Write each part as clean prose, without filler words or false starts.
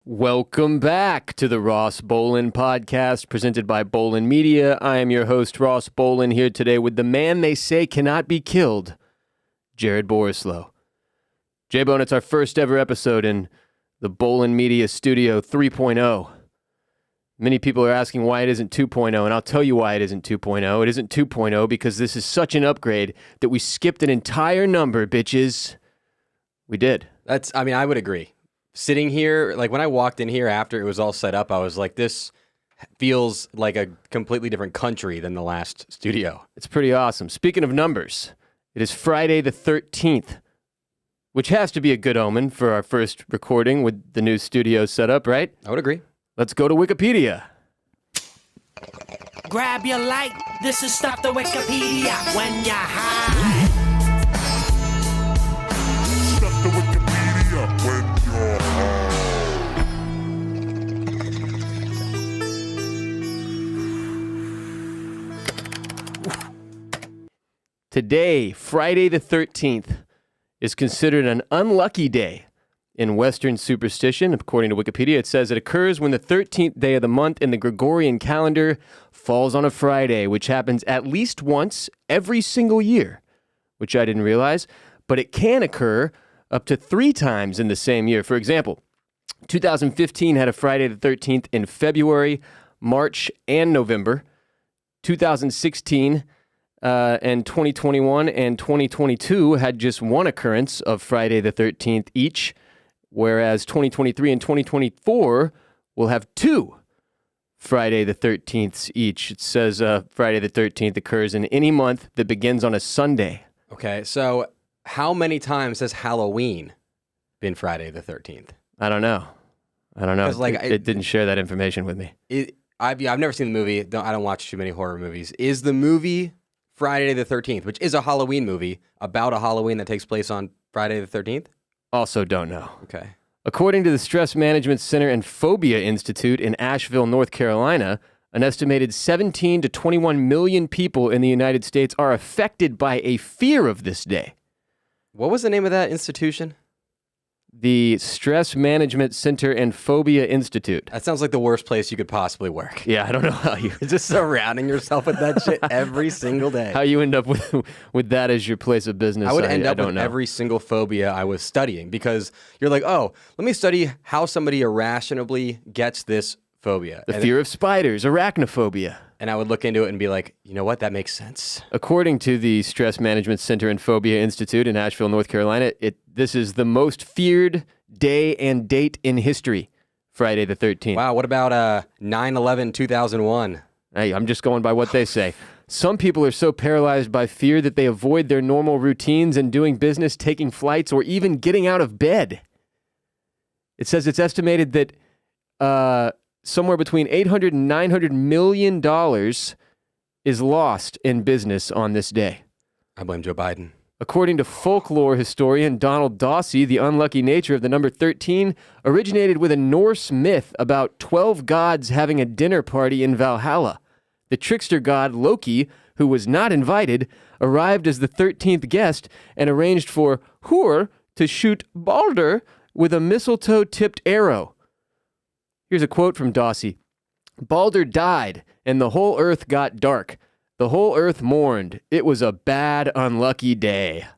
Welcome back to the Ross Bolen podcast presented by Bolen Media. I am your host, Ross Bolen, here today with the man they say cannot be killed, Jared Borislow. J-Bone, it's our first ever episode in the Bolen Media Studio 3.0. Many people are asking why it isn't 2.0, and I'll tell you why it isn't 2.0. It isn't 2.0 because this is such an upgrade that we skipped an entire number, bitches. We did. I would agree. Sitting here, like when I walked in here after it was all set up, I was like, this feels like a completely different country than the last studio. It's pretty awesome. Speaking of numbers, it is Friday the 13th, which has to be a good omen for our first recording with the new studio set up, right? I would agree. Let's go to Wikipedia. Grab your light. This is Stop the Wikipedia when you're high. Stop the Wikipedia when you're high. Today, Friday the 13th, is considered an unlucky day in Western superstition. According to Wikipedia, it says it occurs when the 13th day of the month in the Gregorian calendar falls on a Friday, which happens at least once every single year, which I didn't realize, but it can occur up to 3 times in the same year. For example, 2015 had a Friday the 13th in February, March, and November. 2016 and 2021 and 2022 had just one occurrence of Friday the 13th each, whereas 2023 and 2024 will have 2 Friday the 13th each. It says Friday the 13th occurs in any month that begins on a Sunday. Okay, so how many times has Halloween been Friday the 13th? I don't know. It didn't share that information with me. I've never seen the movie. I don't watch too many horror movies. Is the movie Friday the 13th, which is a Halloween movie, about a Halloween that takes place on Friday the 13th? Also don't know. Okay. According to the Stress Management Center and Phobia Institute in Asheville, North Carolina, an estimated 17 to 21 million people in the United States are affected by a fear of this day. What was the name of that institution? The Stress Management Center and Phobia Institute. That sounds like the worst place you could possibly work. Yeah, I don't know how you... Just surrounding yourself with that shit every single day. How you end up with that as your place of business, I would end up with every single phobia I was studying, because you're like, oh, let me study how somebody irrationally gets this phobia. The fear of spiders, arachnophobia. And I would look into it and be like, you know what, that makes sense. According to the Stress Management Center and Phobia Institute in Asheville, North Carolina, this is the most feared day and date in history, Friday the 13th. Wow, what about 9/11/2001? Hey, I'm just going by what they say. Some people are so paralyzed by fear that they avoid their normal routines and doing business, taking flights, or even getting out of bed. It says it's estimated that somewhere between $800 and $900 million is lost in business on this day. I blame Joe Biden. According to folklore historian Donald Dawsey, the unlucky nature of the number 13 originated with a Norse myth about 12 gods having a dinner party in Valhalla. The trickster god Loki, who was not invited, arrived as the 13th guest and arranged for Hur to shoot Balder with a mistletoe-tipped arrow. Here's a quote from Dawsey. Balder died, and the whole earth got dark. The whole earth mourned. It was a bad, unlucky day.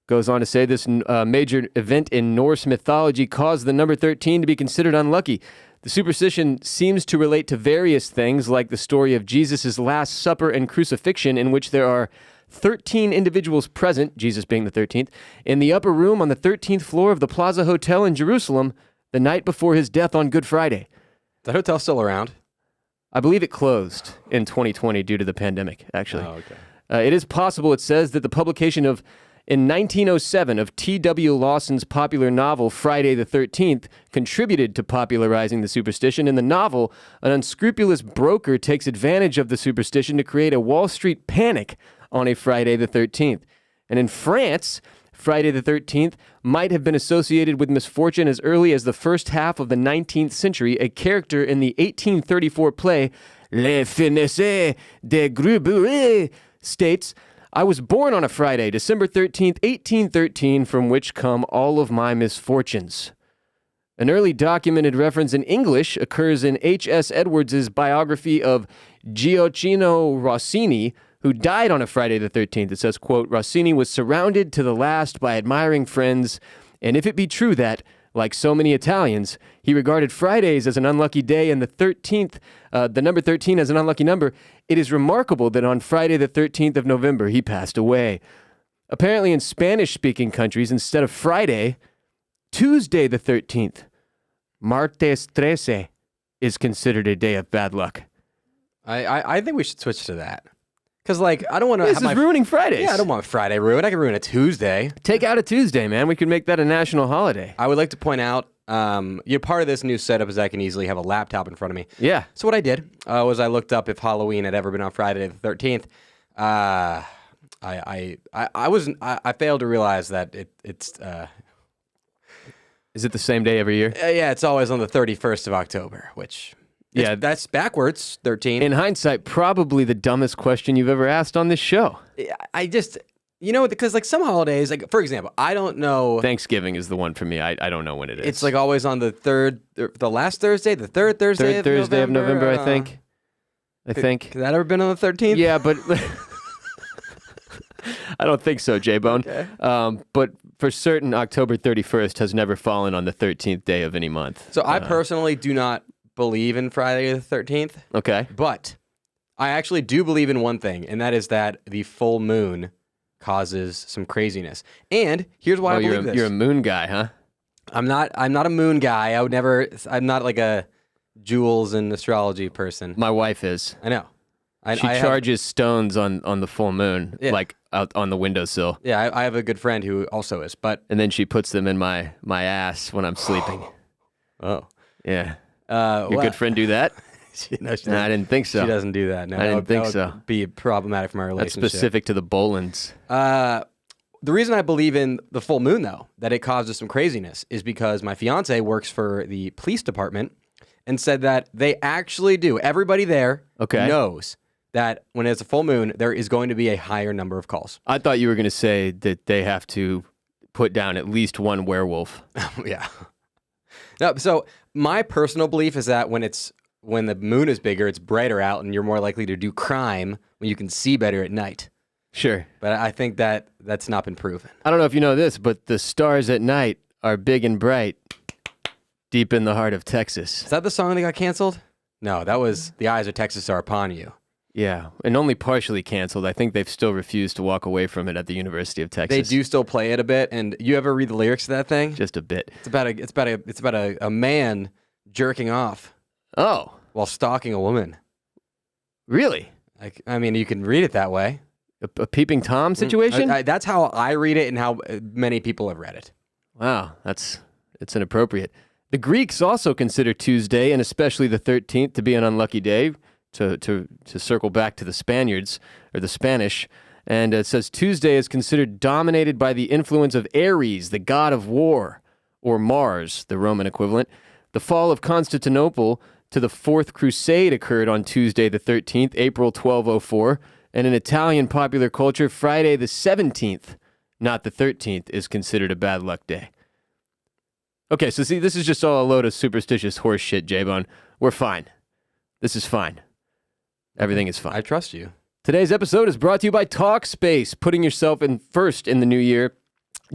Goes on to say this major event in Norse mythology caused the number 13 to be considered unlucky. The superstition seems to relate to various things, like the story of Jesus' Last Supper and crucifixion, in which there are 13 individuals present, Jesus being the 13th, in the upper room on the 13th floor of the Plaza Hotel in Jerusalem the night before his death on Good Friday. Is that hotel still around? I believe it closed in 2020 due to the pandemic, actually. Oh, okay. It is possible, it says, that the publication in 1907 of T.W. Lawson's popular novel Friday the 13th contributed to popularizing the superstition. In the novel, an unscrupulous broker takes advantage of the superstition to create a Wall Street panic on a Friday the 13th. And in France, Friday the 13th might have been associated with misfortune as early as the first half of the 19th century. A character in the 1834 play Les Finesses de Grubouet states, I was born on a Friday, December 13th, 1813, from which come all of my misfortunes. An early documented reference in English occurs in H.S. Edwards' biography of Gioacchino Rossini, who died on a Friday the 13th. It says, quote, Rossini was surrounded to the last by admiring friends, and if it be true that, like so many Italians, he regarded Fridays as an unlucky day and the number 13 as an unlucky number, it is remarkable that on Friday the 13th of November, he passed away. Apparently in Spanish-speaking countries, instead of Friday, Tuesday the 13th, Martes 13, is considered a day of bad luck. I think we should switch to that. Because, like, I don't want to This is ruining Fridays. Yeah, I don't want Friday ruined. I can ruin a Tuesday. Take out a Tuesday, man. We could make that a national holiday. I would like to point out, part of this new setup is I can easily have a laptop in front of me. Yeah. So what I did was I looked up if Halloween had ever been on Friday the 13th. I failed to realize that it's. Is it the same day every year? Yeah, it's always on the 31st of October, which. Yeah, that's backwards, 13. In hindsight, probably the dumbest question you've ever asked on this show. I just, because like some holidays, like for example, I don't know. Thanksgiving is the one for me. I don't know when it is. It's like always on the last Thursday, the third Thursday of November, I think. Has that ever been on the 13th? Yeah, but I don't think so, J-Bone. Okay. But for certain, October 31st has never fallen on the 13th day of any month. So I personally do not believe in Friday the 13th. Okay. But I actually do believe in one thing, and that is that the full moon causes some craziness. And here's why I believe this. You're a moon guy, huh? I'm not a moon guy. I'm not like a jewels and astrology person. My wife is. I know. She charges stones on the full moon, like out on the windowsill. Yeah, I have a good friend who also is, and then she puts them in my ass when I'm sleeping. Oh. Yeah. Your good friend do that? No, I didn't think so. She doesn't do that. No, I didn't think so. Would be problematic for my relationship. That's specific to the Bolens. The reason I believe in the full moon, though, that it causes some craziness, is because my fiance works for the police department and said that they actually do. Everybody there knows that when it's a full moon, there is going to be a higher number of calls. I thought you were going to say that they have to put down at least one werewolf. Yeah. No, so my personal belief is that when the moon is bigger, it's brighter out, and you're more likely to do crime when you can see better at night. Sure. But I think that's not been proven. I don't know if you know this, but the stars at night are big and bright deep in the heart of Texas. Is that the song that got canceled? No, that was The Eyes of Texas Are Upon You. Yeah, and only partially canceled. I think they've still refused to walk away from it at the University of Texas. They do still play it a bit, and you ever read the lyrics to that thing? Just a bit. It's about a man jerking off. Oh. While stalking a woman. Really? I mean, you can read it that way. A peeping Tom situation? That's how I read it and how many people have read it. Wow, it's inappropriate. The Greeks also consider Tuesday, and especially the 13th, to be an unlucky day, to circle back to the Spaniards, or the Spanish. And it says Tuesday is considered dominated by the influence of Ares, the god of war, or Mars, the Roman equivalent. The fall of Constantinople to the Fourth Crusade occurred on Tuesday the 13th, April 1204. And in Italian popular culture, Friday the 17th, not the 13th, is considered a bad luck day. Okay, so see, this is just all a load of superstitious horse shit, J-Bone. We're fine. This is fine. Everything is fine. I trust you. Today's episode is brought to you by Talkspace. Putting yourself in first in the new year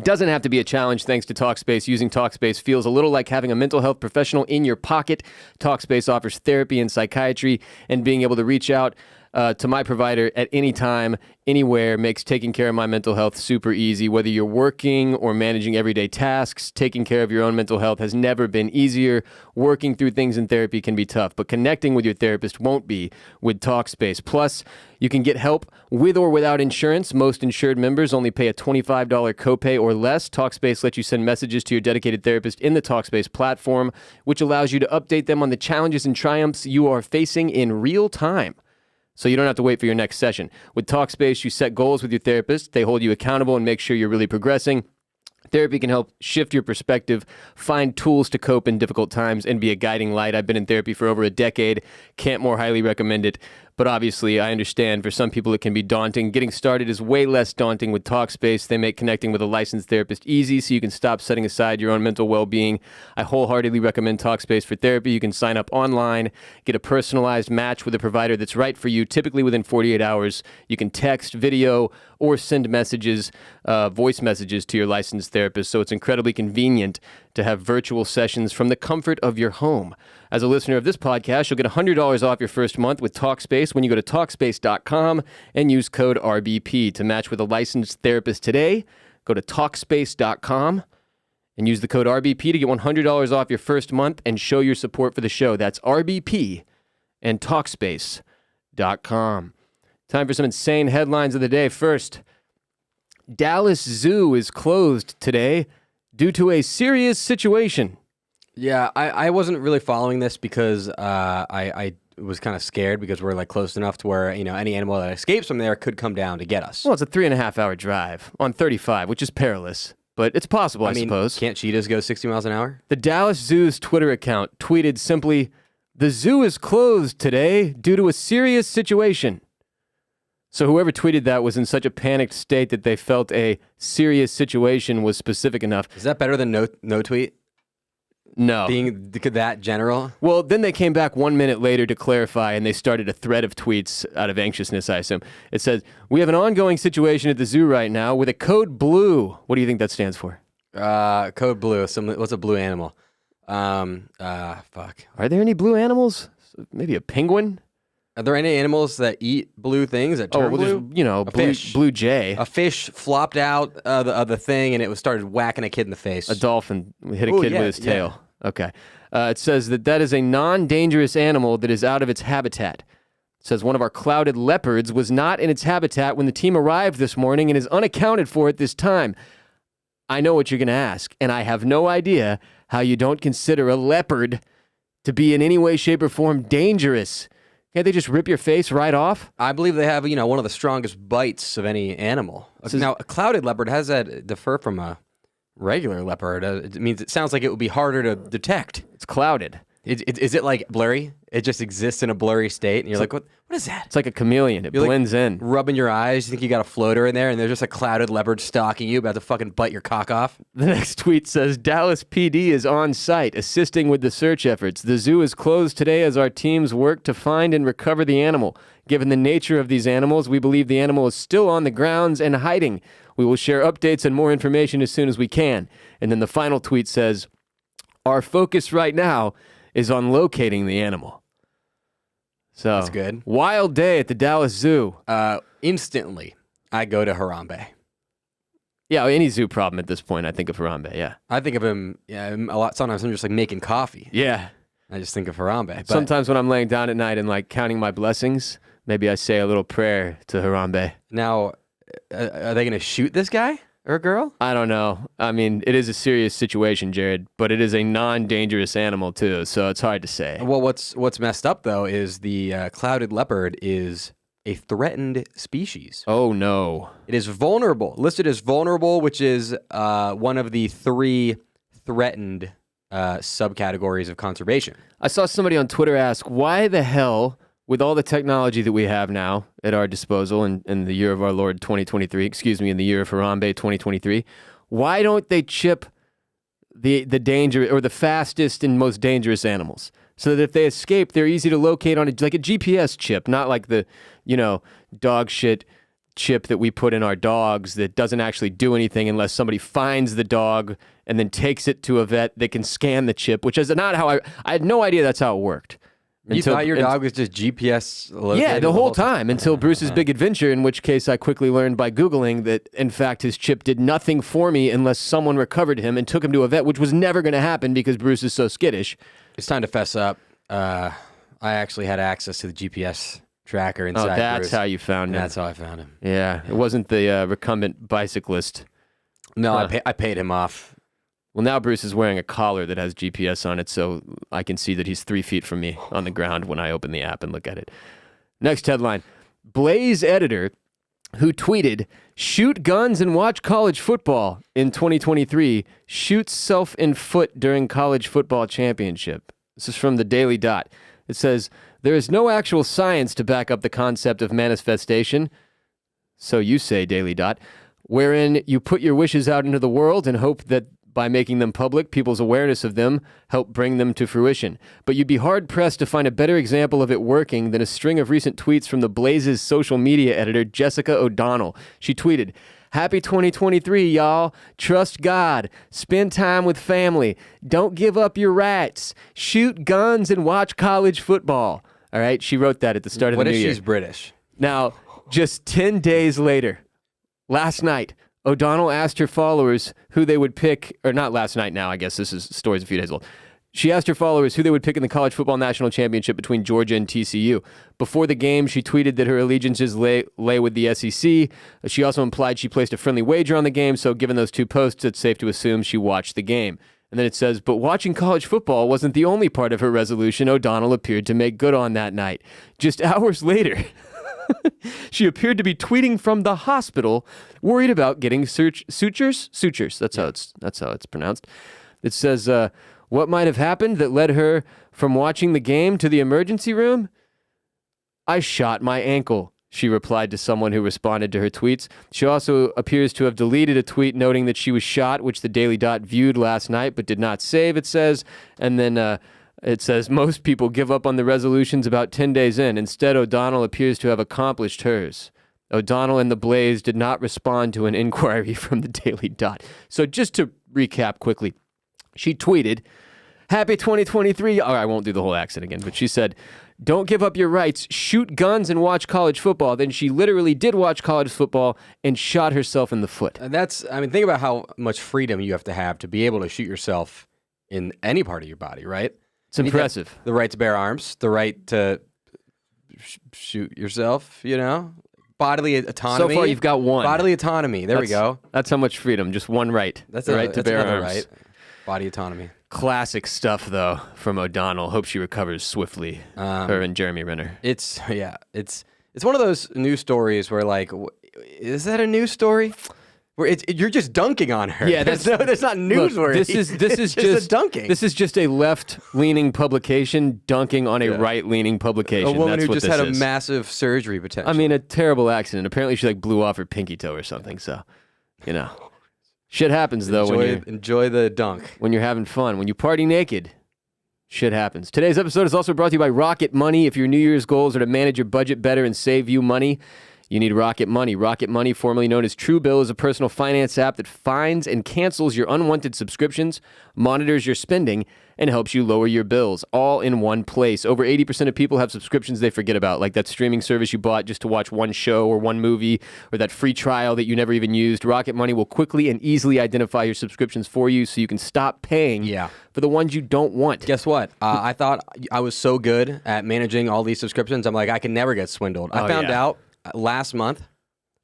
doesn't have to be a challenge thanks to Talkspace. Using Talkspace feels a little like having a mental health professional in your pocket. Talkspace offers therapy and psychiatry, and being able to reach out to my provider at any time, anywhere, makes taking care of my mental health super easy. Whether you're working or managing everyday tasks, taking care of your own mental health has never been easier. Working through things in therapy can be tough, but connecting with your therapist won't be with Talkspace. Plus, you can get help with or without insurance. Most insured members only pay a $25 copay or less. Talkspace lets you send messages to your dedicated therapist in the Talkspace platform, which allows you to update them on the challenges and triumphs you are facing in real time, so you don't have to wait for your next session. With Talkspace, you set goals with your therapist. They hold you accountable and make sure you're really progressing. Therapy can help shift your perspective, find tools to cope in difficult times, and be a guiding light. I've been in therapy for over a decade. Can't more highly recommend it. But obviously, I understand for some people it can be daunting. Getting started is way less daunting with Talkspace. They make connecting with a licensed therapist easy so you can stop setting aside your own mental well-being. I wholeheartedly recommend Talkspace for therapy. You can sign up online, get a personalized match with a provider that's right for you, typically within 48 hours. You can text, video, or send messages, voice messages to your licensed therapist. So it's incredibly convenient to have virtual sessions from the comfort of your home. As a listener of this podcast, you'll get $100 off your first month with Talkspace when you go to Talkspace.com and use code RBP to match with a licensed therapist today. Go to Talkspace.com and use the code RBP to get $100 off your first month and show your support for the show. That's RBP and Talkspace.com. Time for some insane headlines of the day. First, Dallas Zoo is closed today due to a serious situation. Yeah, I wasn't really following this because I was kind of scared because we're like close enough to where, you know, any animal that escapes from there could come down to get us. Well, it's a 3.5-hour drive on 35, which is perilous, but it's possible, I suppose. Can't cheetahs go 60 miles an hour? The Dallas Zoo's Twitter account tweeted simply, "The zoo is closed today due to a serious situation." So whoever tweeted that was in such a panicked state that they felt a serious situation was specific enough. Is that better than no tweet? No. Being that general? Well, then they came back 1 minute later to clarify, and they started a thread of tweets out of anxiousness, I assume. It says, "We have an ongoing situation at the zoo right now with a code blue." What do you think that stands for? Code blue. What's a blue animal? Fuck. Are there any blue animals? Maybe a penguin? Are there any animals that eat blue things that turn blue? There's, you know, blue jay. A fish flopped out of the thing and it started whacking a kid in the face. A dolphin hit a kid with his tail. Yeah. Okay. It says that is a non-dangerous animal that is out of its habitat. It says one of our clouded leopards was not in its habitat when the team arrived this morning and is unaccounted for at this time. I know what you're going to ask, and I have no idea how you don't consider a leopard to be in any way, shape, or form dangerous. Can't they just rip your face right off? I believe they have, one of the strongest bites of any animal. Now, a clouded leopard, how does that differ from a regular leopard? It sounds like it would be harder to detect. It's clouded. Is it like blurry? It just exists in a blurry state, and you're like, what is that? It's like a chameleon. It blends in. Rubbing your eyes, you think you got a floater in there, and there's just a clouded leopard stalking you, about to fucking bite your cock off. The next tweet says, Dallas PD is on site, assisting with the search efforts. The zoo is closed today as our teams work to find and recover the animal. Given the nature of these animals, we believe the animal is still on the grounds and hiding. We will share updates and more information as soon as we can. And then the final tweet says, our focus right now is on locating the animal. So that's good. Wild day at the Dallas Zoo. Instantly, I go to Harambe. Yeah, any zoo problem at this point, I think of Harambe, yeah. I think of him a lot. Sometimes I'm just like making coffee. Yeah. I just think of Harambe. But sometimes when I'm laying down at night and like counting my blessings, maybe I say a little prayer to Harambe. Now, are they going to shoot this guy? Or a girl? I don't know. I mean, it is a serious situation, Jared, but it is a non-dangerous animal too, so it's hard to say. Well, what's messed up though is the clouded leopard is a threatened species. Oh no! It is vulnerable, listed as vulnerable, which is one of the 3 threatened subcategories of conservation. I saw somebody on Twitter ask, "Why the hell?" With all the technology that we have now at our disposal in the year of our Lord 2023, in the year of Harambe 2023, why don't they chip the danger or the fastest and most dangerous animals so that if they escape, they're easy to locate on like a GPS chip, not like the, dog shit chip that we put in our dogs that doesn't actually do anything unless somebody finds the dog and then takes it to a vet. They can scan the chip, which is not how I had no idea that's how it worked. You thought your dog was just GPS located? Yeah, the whole time until Bruce's big adventure, in which case I quickly learned by Googling that, in fact, his chip did nothing for me unless someone recovered him and took him to a vet, which was never going to happen because Bruce is so skittish. It's time to fess up. I actually had access to the GPS tracker inside Bruce. Oh, that's how you found him. That's how I found him. Yeah, it wasn't the recumbent bicyclist. No, I paid him off. Well, now Bruce is wearing a collar that has GPS on it, so I can see that he's 3 feet from me on the ground when I open the app and look at it. Next headline. Blaze editor who tweeted, shoot guns and watch college football in 2023, shoots self in foot during college football championship. This is from the Daily Dot. It says, There is no actual science to back up the concept of manifestation, so you say, Daily Dot, wherein you put your wishes out into the world and hope that by making them public, people's awareness of them help bring them to fruition. But you'd be hard-pressed to find a better example of it working than a string of recent tweets from the Blaze's social media editor, Jessica O'Donnell. She tweeted, "Happy 2023, y'all. Trust God. Spend time with family. Don't give up your rights. Shoot guns and watch college football." All right, she wrote that at the start of the new year. What if she's British? Now, just 10 days later, last night, O'Donnell asked her followers who they would pick, or not last night now, I guess this story's a few days old. She asked her followers who they would pick in the college football national championship between Georgia and TCU. Before the game, she tweeted that her allegiances lay with the SEC. She also implied she placed a friendly wager on the game, so given those two posts, it's safe to assume she watched the game. And then it says, but watching college football wasn't the only part of her resolution O'Donnell appeared to make good on that night. Just hours later, she appeared to be tweeting from the hospital, worried about getting sutures. That's how it's pronounced. It says, what might have happened that led her from watching the game to the emergency room? I shot my ankle, she replied to someone who responded to her tweets. She also appears to have deleted a tweet noting that she was shot, which the Daily Dot viewed last night but did not save, it says. And then it says, most people give up on the resolutions about 10 days in. Instead, O'Donnell appears to have accomplished hers. O'Donnell and the Blaze did not respond to an inquiry from the Daily Dot. So just to recap quickly, she tweeted, "Happy 2023. Oh, I won't do the whole accent again, but she said, don't give up your rights, shoot guns and watch college football. Then she literally did watch college football and shot herself in the foot. Think about how much freedom you have to be able to shoot yourself in any part of your body, right? It's impressive. The right to bear arms, the right to shoot yourself, bodily autonomy. So far, you've got one. Bodily autonomy. There we go. That's how much freedom. Just one right. That's the right to bear arms. Right. Body autonomy. Classic stuff, though, from O'Donnell. Hope she recovers swiftly. Her and Jeremy Renner. It's one of those news stories where, like, is that a news story? Where you're just dunking on her. Yeah, that's not newsworthy. This is just a dunking. This is just a left-leaning publication dunking on a right-leaning publication. A woman that's who what just this had is. a massive surgery potential. I mean, a terrible accident. Apparently, she blew off her pinky toe or something. So, shit happens though enjoy the dunk when you're having fun. When you party naked, shit happens. Today's episode is also brought to you by Rocket Money. If your New Year's goals are to manage your budget better and save you money, you need Rocket Money. Rocket Money, formerly known as Truebill, is a personal finance app that finds and cancels your unwanted subscriptions, monitors your spending, and helps you lower your bills, all in one place. Over 80% of people have subscriptions they forget about, like that streaming service you bought just to watch one show or one movie, or that free trial that you never even used. Rocket Money will quickly and easily identify your subscriptions for you so you can stop paying for the ones you don't want. Guess what? I thought I was so good at managing all these subscriptions. I'm like, I can never get swindled. I found out last month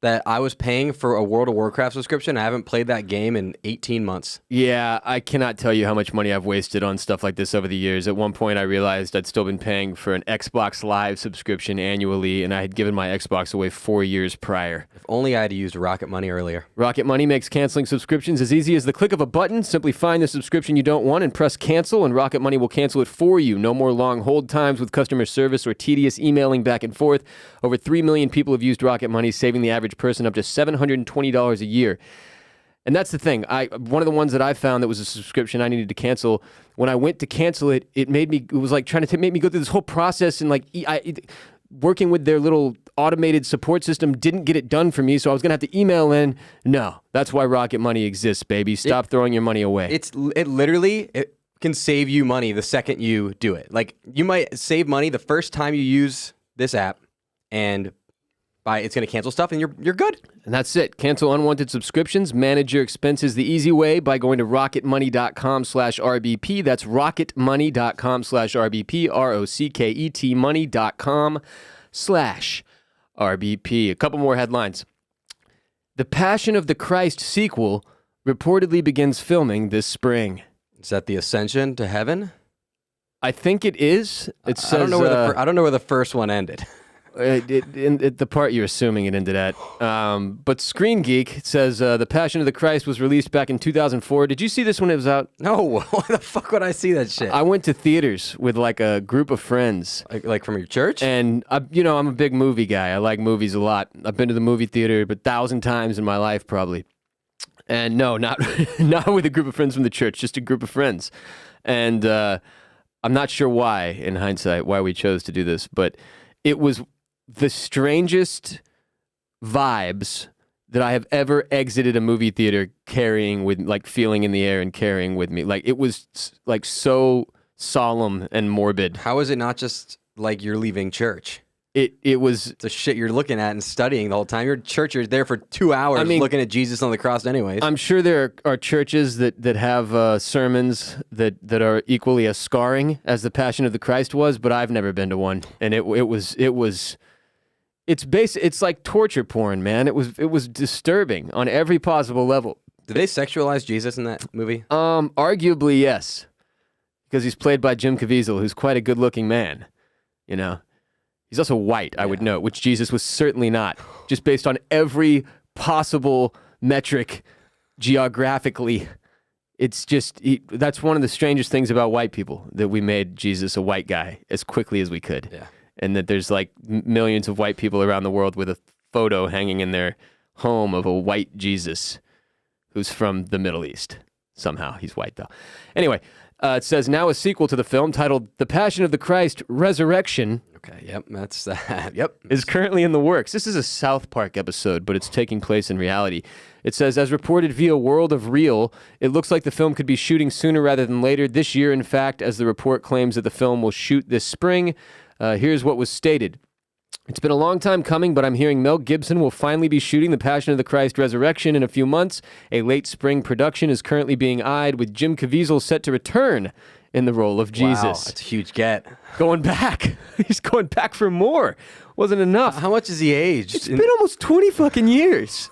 that I was paying for a World of Warcraft subscription. I haven't played that game in 18 months. Yeah, I cannot tell you how much money I've wasted on stuff like this over the years. At one point, I realized I'd still been paying for an Xbox Live subscription annually, and I had given my Xbox away 4 years prior. If only I had used Rocket Money earlier. Rocket Money makes canceling subscriptions as easy as the click of a button. Simply find the subscription you don't want and press cancel, and Rocket Money will cancel it for you. No more long hold times with customer service or tedious emailing back and forth. Over 3 million people have used Rocket Money, saving the average person up to $720 a year. And that's the thing. One of the ones that I found that was a subscription I needed to cancel, when I went to cancel it, it was like trying to make me go through this whole process, and working with their little automated support system didn't get it done for me, so I was going to have to email in. No, that's why Rocket Money exists, baby. Stop throwing your money away. It literally can save you money the second you do it. Like, you might save money the first time you use this app, and it's going to cancel stuff, and you're good. And that's it. Cancel unwanted subscriptions. Manage your expenses the easy way by going to rocketmoney.com/RBP. That's rocketmoney.com/RBP. ROCKET money.com/RBP. A couple more headlines. The Passion of the Christ sequel reportedly begins filming this spring. Is that the Ascension to Heaven? I think it is. It says, I don't know where the first one ended. the part you're assuming it into that. But Screen Geek says The Passion of the Christ was released back in 2004. Did you see this when it was out? No, why the fuck would I see that shit? I went to theaters with like a group of friends. Like from your church? And, I'm a big movie guy. I like movies a lot. I've been to the movie theater 1,000 times in my life probably. And no, not with a group of friends from the church, just a group of friends. And I'm not sure why, in hindsight, why we chose to do this, but it was the strangest vibes that I have ever exited a movie theater carrying with, like feeling in the air and carrying with me. Like it was like so solemn and morbid. How is it not just like you're leaving church? It was the shit you're looking at and studying the whole time. You're at church, you're there for 2 hours looking at Jesus on the cross anyways. I'm sure there are churches that have sermons that are equally as scarring as the Passion of the Christ was, but I've never been to one. And it's like torture porn, man. It was disturbing on every possible level. Did they sexualize Jesus in that movie? Arguably, yes. Because he's played by Jim Caviezel, who's quite a good-looking man, He's also white, I would note, which Jesus was certainly not, just based on every possible metric geographically. It's just, that's one of the strangest things about white people, that we made Jesus a white guy as quickly as we could. Yeah. And that there's like millions of white people around the world with a photo hanging in their home of a white Jesus who's from the Middle East. Somehow, he's white though. Anyway, it says, now a sequel to the film titled The Passion of the Christ, Resurrection. Okay, yep, that's that. Yep. Is currently in the works. This is a South Park episode, but it's taking place in reality. It says, as reported via World of Real, it looks like the film could be shooting sooner rather than later this year, in fact, as the report claims that the film will shoot this spring. Here's what was stated. It's been a long time coming, but I'm hearing Mel Gibson will finally be shooting The Passion of the Christ Resurrection in a few months. A late spring production is currently being eyed, with Jim Caviezel set to return in the role of Jesus. Wow, that's a huge get. Going back. He's going back for more. Wasn't enough. How much has he aged? It's been almost 20 fucking years.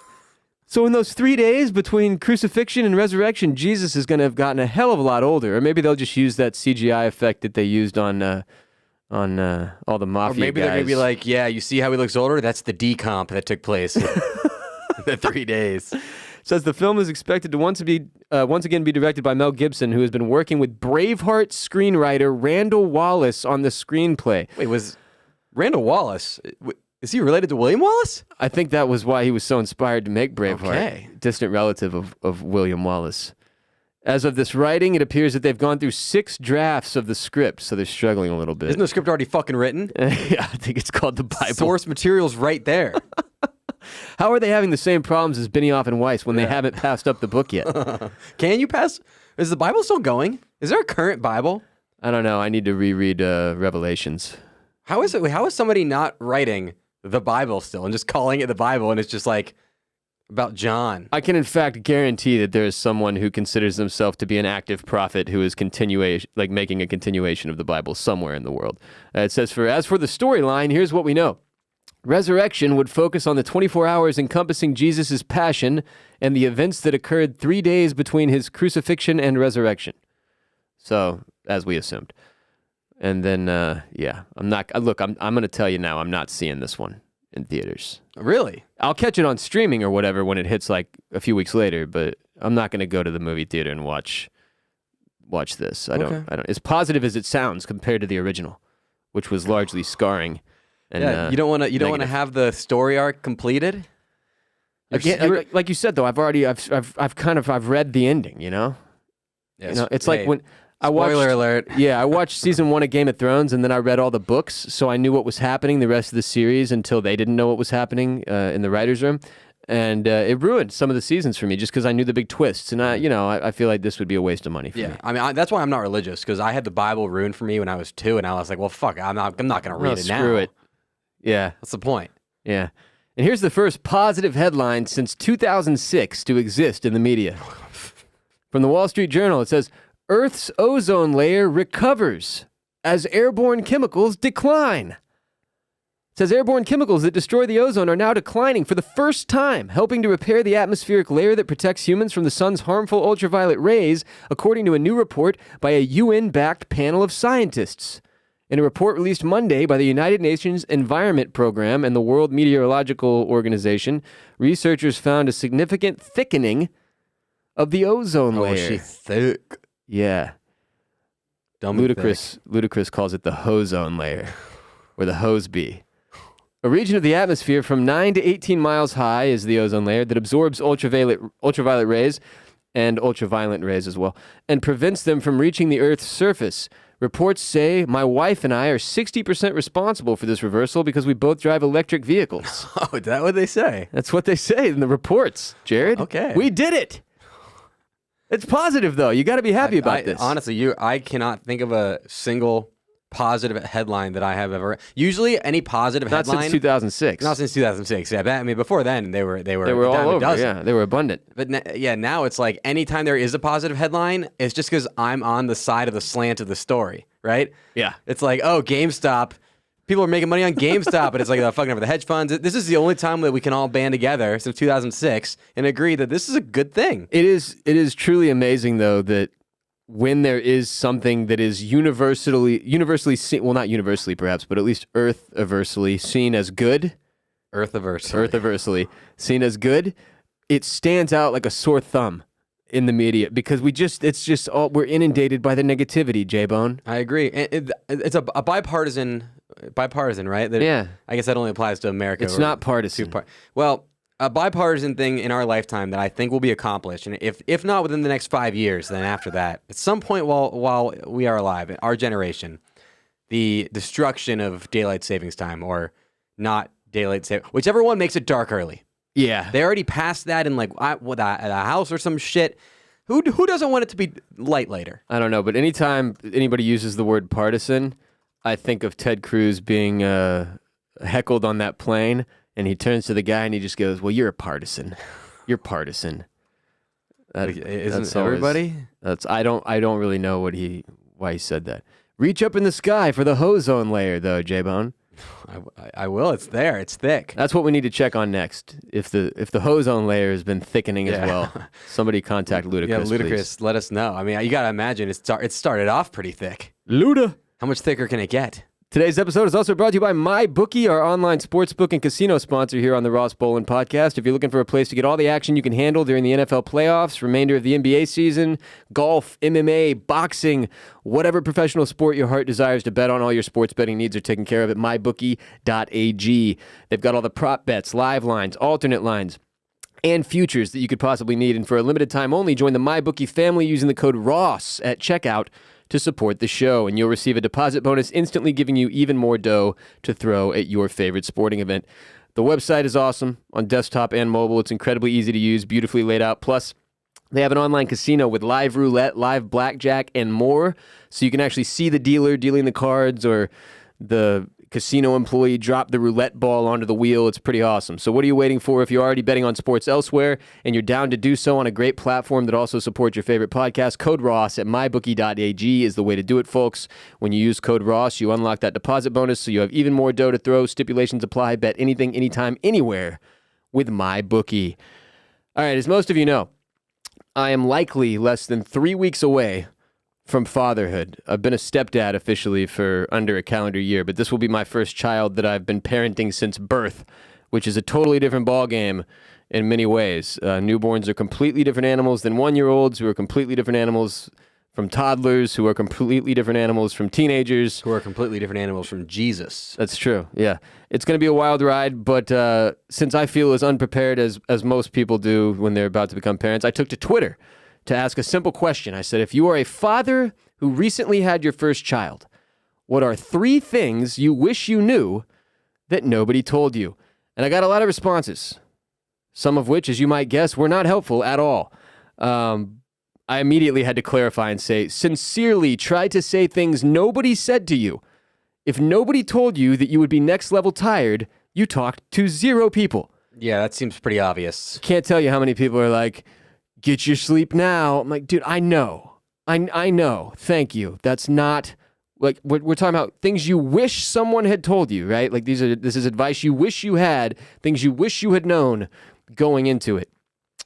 So in those 3 days between crucifixion and resurrection, Jesus is going to have gotten a hell of a lot older. Or maybe they'll just use that CGI effect that they used on all the mafia Or maybe guys. they're going to be like, yeah, you see how he looks older? That's the decomp that took place in the 3 days. Says the film is expected to once again be directed by Mel Gibson, who has been working with Braveheart screenwriter Randall Wallace on the screenplay. Wait, was Randall Wallace, is he related to William Wallace? I think that was why he was so inspired to make Braveheart. Okay. Distant relative of William Wallace. As of this writing, it appears that they've gone through 6 drafts of the script, so they're struggling a little bit. Isn't the script already fucking written? Yeah, I think it's called the Bible. Source material's right there. How are they having the same problems as Benioff and Weiss when they haven't passed up the book yet? Can you pass? Is the Bible still going? Is there a current Bible? I don't know. I need to reread Revelations. How is somebody not writing the Bible still and just calling it the Bible, and it's just like about John? I can in fact guarantee that there is someone who considers himself to be an active prophet who is making a continuation of the Bible somewhere in the world. It says, as for the storyline, here's what we know. Resurrection would focus on the 24 hours encompassing Jesus' passion and the events that occurred 3 days between his crucifixion and resurrection. So, as we assumed. And then, I'm going to tell you now, I'm not seeing this one in theaters. Really? I'll catch it on streaming or whatever when it hits like a few weeks later, but I'm not going to go to the movie theater and watch this. I don't. As positive as it sounds compared to the original, which was largely scarring. And, you don't want to have the story arc completed. Again, like you said though, I've read the ending. Yes. It's like when I watched. Spoiler alert. Yeah, I watched season 1 of Game of Thrones, and then I read all the books, so I knew what was happening the rest of the series until they didn't know what was happening in the writers' room, and it ruined some of the seasons for me just because I knew the big twists, and I feel like this would be a waste of money for me. I mean, that's why I'm not religious, because I had the Bible ruined for me when I was 2, and I was like, well, fuck, I'm not going to read it now. Screw it. Yeah. What's the point? Yeah. And here's the first positive headline since 2006 to exist in the media. From the Wall Street Journal, it says, Earth's ozone layer recovers as airborne chemicals decline. It says airborne chemicals that destroy the ozone are now declining for the first time, helping to repair the atmospheric layer that protects humans from the sun's harmful ultraviolet rays, according to a new report by a UN-backed panel of scientists. In a report released Monday by the United Nations Environment Program and the World Meteorological Organization, researchers found a significant thickening of the ozone layer. Oh, she's thick. Yeah. Dumb and thick. Ludacris calls it the hozone layer, or the hose bee. A region of the atmosphere from 9 to 18 miles high is the ozone layer that absorbs ultraviolet rays and ultraviolet rays as well, and prevents them from reaching the Earth's surface. Reports say my wife and I are 60% responsible for this reversal because we both drive electric vehicles. Oh, is that what they say? That's what they say in the reports, Jared. Okay. We did it. It's positive, though. You got to be happy about this. Honestly, I cannot think of a single positive headline that I have ever. Usually, any positive Not headline. since 2006. Not since 2006. Yeah, I mean, before then they were They were all over. dozen. Yeah, they were abundant. But now it's like anytime there is a positive headline, it's just because I'm on the side of the slant of the story, right? Yeah. It's like, oh, GameStop. People are making money on GameStop, but it's like they're fucking over the hedge funds. This is the only time that we can all band together since 2006 and agree that this is a good thing. It is truly amazing, though, that when there is something that is universally seen, well, not universally perhaps, but at least Earth-aversely seen as good, Earth-aversely seen as good, it stands out like a sore thumb in the media because we're inundated by the negativity, J-Bone. I agree. It's a bipartisan, right? Yeah. I guess that only applies to America. It's not partisan. Well, a bipartisan thing in our lifetime that I think will be accomplished, and if not within the next 5 years, then after that, at some point while we are alive, in our generation, the destruction of daylight savings time or not daylight saving, whichever one makes it dark early. Yeah. They already passed that in like at a house or some shit. Who doesn't want it to be light later? I don't know, but anytime anybody uses the word partisan, I think of Ted Cruz being heckled on that plane, and he turns to the guy and he just goes, "Well, you're a partisan. You're partisan." Isn't everybody? I don't really know why he said that. Reach up in the sky for the ozone layer, though, J-Bone. I will. It's there. It's thick. That's what we need to check on next. If the ozone layer has been thickening as well, somebody contact Ludacris. Yeah, Ludacris, please. let us know. I mean, you gotta imagine it started off pretty thick. Luda. How much thicker can it get? Today's episode is also brought to you by MyBookie, our online sportsbook and casino sponsor here on the Ross Bolen podcast. If you're looking for a place to get all the action you can handle during the NFL playoffs, remainder of the NBA season, golf, MMA, boxing, whatever professional sport your heart desires to bet on, all your sports betting needs are taken care of at MyBookie.ag. They've got all the prop bets, live lines, alternate lines, and futures that you could possibly need. And for a limited time only, join the MyBookie family using the code ROSS at checkout to support the show, and you'll receive a deposit bonus instantly giving you even more dough to throw at your favorite sporting event. The website is awesome on desktop and mobile. It's incredibly easy to use, beautifully laid out. Plus, they have an online casino with live roulette, live blackjack, and more, so you can actually see the dealer dealing the cards or the casino employee drop the roulette ball onto the wheel. It's pretty awesome. So what are you waiting for? If you're already betting on sports elsewhere and you're down to do so on a great platform that also supports your favorite podcast, code ROSS at MyBookie.ag is the way to do it, folks. When you use code ROSS, you unlock that deposit bonus so you have even more dough to throw. Stipulations apply. Bet anything, anytime, anywhere with MyBookie. All right, as most of you know, I am likely less than 3 weeks away from fatherhood. I've been a stepdad officially for under a calendar year, but this will be my first child that I've been parenting since birth, which is a totally different ballgame in many ways. Newborns are completely different animals than 1-year-olds, who are completely different animals from toddlers, who are completely different animals from teenagers. Who are completely different animals from Jesus. That's true, yeah. It's going to be a wild ride, but since I feel as unprepared as most people do when they're about to become parents, I took to Twitter to ask a simple question. I said, if you are a father who recently had your first child, what are 3 things you wish you knew that nobody told you? And I got a lot of responses, some of which, as you might guess, were not helpful at all. I immediately had to clarify and say, sincerely try to say things nobody said to you. If nobody told you that you would be next level tired, you talked to 0 people. Yeah, that seems pretty obvious. Can't tell you how many people are like, get your sleep now. I'm like, dude, I know. I know. Thank you. That's not, like, we're talking about things you wish someone had told you, right? Like, this is advice you wish you had, things you wish you had known going into it.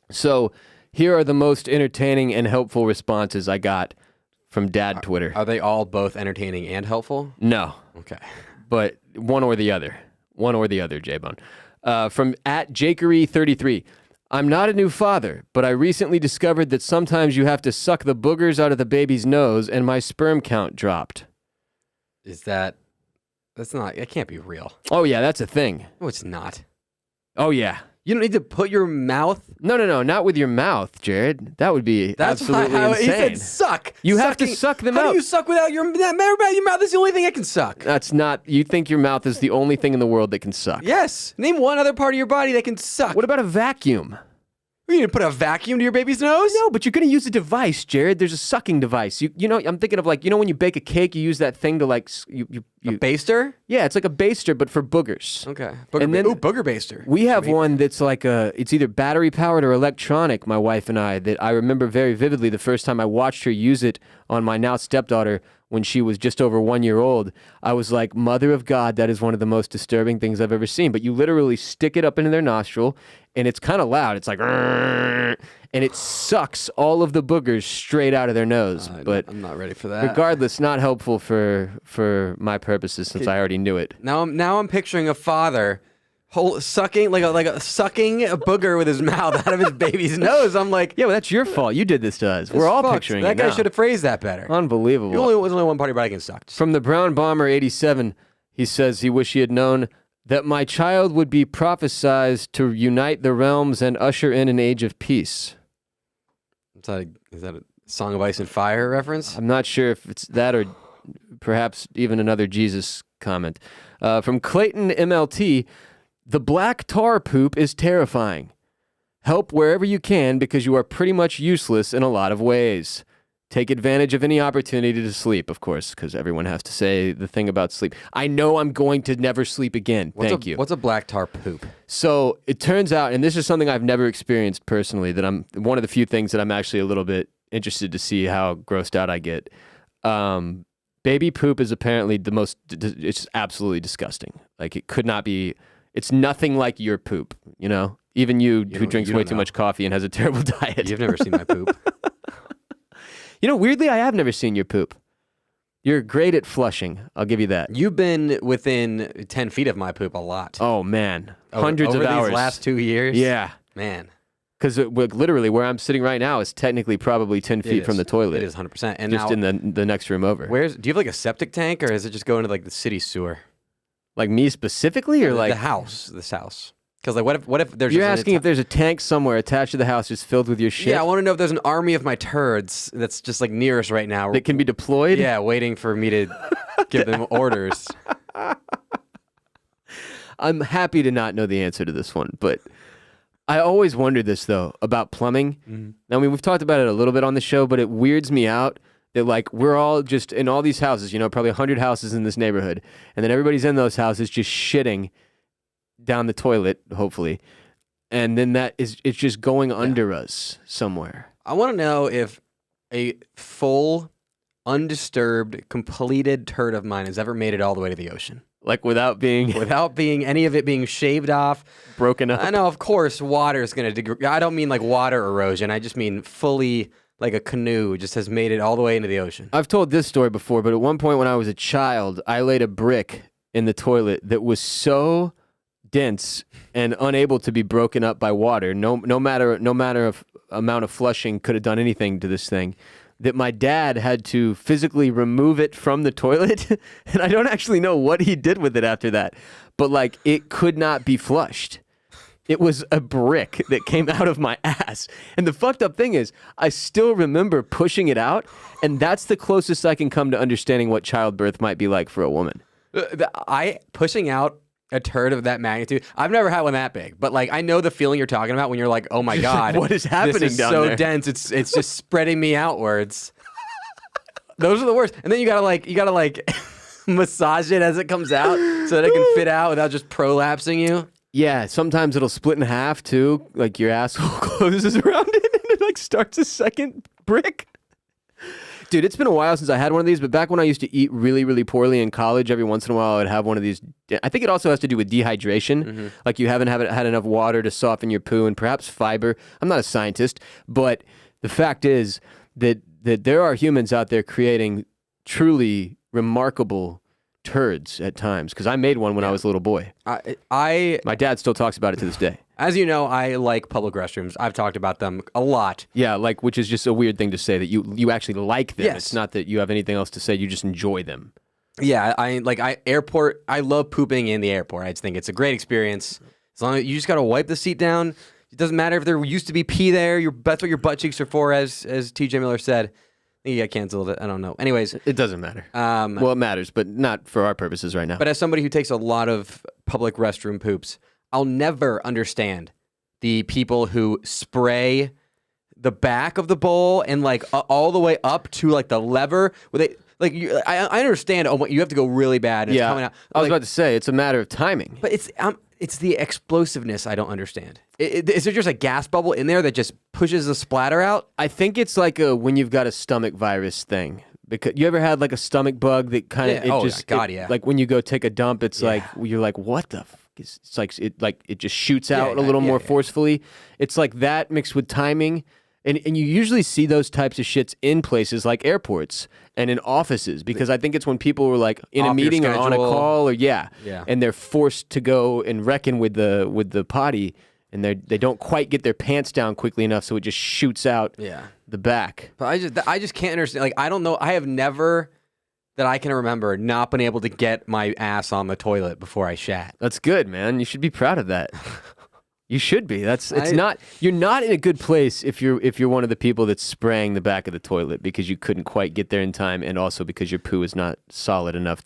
So here are the most entertaining and helpful responses I got from Dad Twitter. Are they all both entertaining and helpful? No, Okay. but one or the other. One or the other, J-Bone. From @Jakery33. I'm not a new father, but I recently discovered that sometimes you have to suck the boogers out of the baby's nose, and my sperm count dropped. It can't be real. Oh, yeah, that's a thing. No, it's not. Oh, yeah. You don't need to put your mouth. No, not with your mouth, Jared. That would be absolutely how insane. he said suck. You have to suck them How out. do you suck without your mouth? Is the only thing I can suck. That's not. You think your mouth is the only thing in the world that can suck? Yes. Name one other part of your body that can suck. What about a vacuum? You need to put a vacuum to your baby's nose? No, but you're going to use a device, Jared. There's a sucking device. You know, I'm thinking of like, you know when you bake a cake, you use that thing to like, A baster? Yeah, it's like a baster, but for boogers. Okay. Booger baster. We have one that's like it's either battery powered or electronic, my wife and I, that I remember very vividly the first time I watched her use it on my now stepdaughter when she was just over 1 year old. I was like, Mother of God, that is one of the most disturbing things I've ever seen. But you literally stick it up into their nostril, and it's kind of loud. It's like, and it sucks all of the boogers straight out of their nose. But I'm not ready for that. regardless, not helpful for my purposes since I already knew it. Now I'm picturing a father sucking sucking a booger with his mouth out of his baby's nose. I'm like, Yeah, well, that's your fault. You did this to us. We're all picturing that it guy now. should have phrased that better. Unbelievable. There's only one part of your body can suck. From the Brown Bomber 87, he says he wish he had known that my child would be prophesized to unite the realms and usher in an age of peace. Is that a Song of Ice and Fire reference? I'm not sure if it's that or perhaps even another Jesus comment. From Clayton MLT, the black tar poop is terrifying. Help wherever you can because you are pretty much useless in a lot of ways. Take advantage of any opportunity to sleep, of course, because everyone has to say the thing about sleep. I know I'm going to never sleep again. Thank you. What's a black tar poop? So it turns out, and this is something I've never experienced personally, that I'm one of the few things that I'm actually a little bit interested to see how grossed out I get. Baby poop is apparently it's absolutely disgusting. Like it could not be, it's nothing like your poop, you know? Even you who drinks way too much coffee and has a terrible diet. You've never seen my poop. You know, weirdly, I have never seen your poop. You're great at flushing. I'll give you that. You've been within 10 feet of my poop a lot. Oh, man. Hundreds over of hours. These last 2 years? Yeah. Man. Because literally where I'm sitting right now is technically probably 10 feet from the toilet. It is 100%. And just now, in the next room over. do you have like a septic tank or is it just going to like the city sewer? Like me specifically or like? This house. Because like what if there's You're asking if there's a tank somewhere attached to the house just filled with your shit? Yeah, I want to know if there's an army of my turds that's just like near us right now. That can be deployed? Yeah, waiting for me to give them orders. I'm happy to not know the answer to this one, but I always wondered this though about plumbing. Mm-hmm. I mean, we've talked about it a little bit on the show, but it weirds me out that like we're all just in all these houses, you know, probably 100 houses in this neighborhood, and then everybody's in those houses just shitting down the toilet, hopefully, and then it's just going under us somewhere. I want to know if a full, undisturbed, completed turd of mine has ever made it all the way to the ocean. Like without being any of it being shaved off, broken up. I know, of course, water is going to I don't mean like water erosion. I just mean fully like a canoe just has made it all the way into the ocean. I've told this story before, but at one point when I was a child, I laid a brick in the toilet that was so dense and unable to be broken up by water. No matter of amount of flushing could have done anything to this thing, that my dad had to physically remove it from the toilet. And I don't actually know what he did with it after that, but like it could not be flushed. It was a brick that came out of my ass. And the fucked up thing is I still remember pushing it out, and that's the closest I can come to understanding what childbirth might be like for a woman. Pushing out a turd of that magnitude. I've never had one that big, but like I know the feeling you're talking about when you're like, "Oh my god, what is happening this is down so there?" dense. It's just spreading me outwards." Those are the worst. And then you gotta like massage it as it comes out so that it can fit out without just prolapsing you. Yeah, sometimes it'll split in half too, like your asshole closes around it and it like starts a second brick. Dude, it's been a while since I had one of these, but back when I used to eat really, really poorly in college, every once in a while I would have one of these. I think it also has to do with dehydration. Mm-hmm. Like you haven't had enough water to soften your poo and perhaps fiber. I'm not a scientist, but the fact is that that there are humans out there creating truly remarkable turds at times. Because I made one when I was a little boy. My dad still talks about it to this day. As you know, I like public restrooms. I've talked about them a lot. Yeah, like, which is just a weird thing to say, that you actually like them. Yes. It's not that you have anything else to say, you just enjoy them. Yeah, I love pooping in the airport. I just think it's a great experience. As long as you just got to wipe the seat down. It doesn't matter if there used to be pee there. That's what your butt cheeks are for, as TJ Miller said. He got canceled. I don't know. Anyways. It doesn't matter. Well, it matters, but not for our purposes right now. But as somebody who takes a lot of public restroom poops, I'll never understand the people who spray the back of the bowl and like all the way up to like the lever where they like. I understand. Oh, you have to go really bad. And it's coming out. I was about to say it's a matter of timing. But it's the explosiveness I don't understand. Is there just a gas bubble in there that just pushes the splatter out? I think it's like when you've got a stomach virus thing. Because you ever had like a stomach bug that kind of yeah. Like when you go take a dump, it's like you're like, what the fuck? It's like it just shoots out a little more forcefully. It's like that mixed with timing. And you usually see those types of shits in places like airports and in offices, because I think it's when people were like in a meeting or on a call or and they're forced to go and reckon with the potty, and they don't quite get their pants down quickly enough, so it just shoots out the back. But I just can't understand. Like, I don't know. I have never, that I can remember, not been able to get my ass on the toilet before I shat. That's good, man. You should be proud of that. You should be. You're not in a good place if you're one of the people that's spraying the back of the toilet because you couldn't quite get there in time, and also because your poo is not solid enough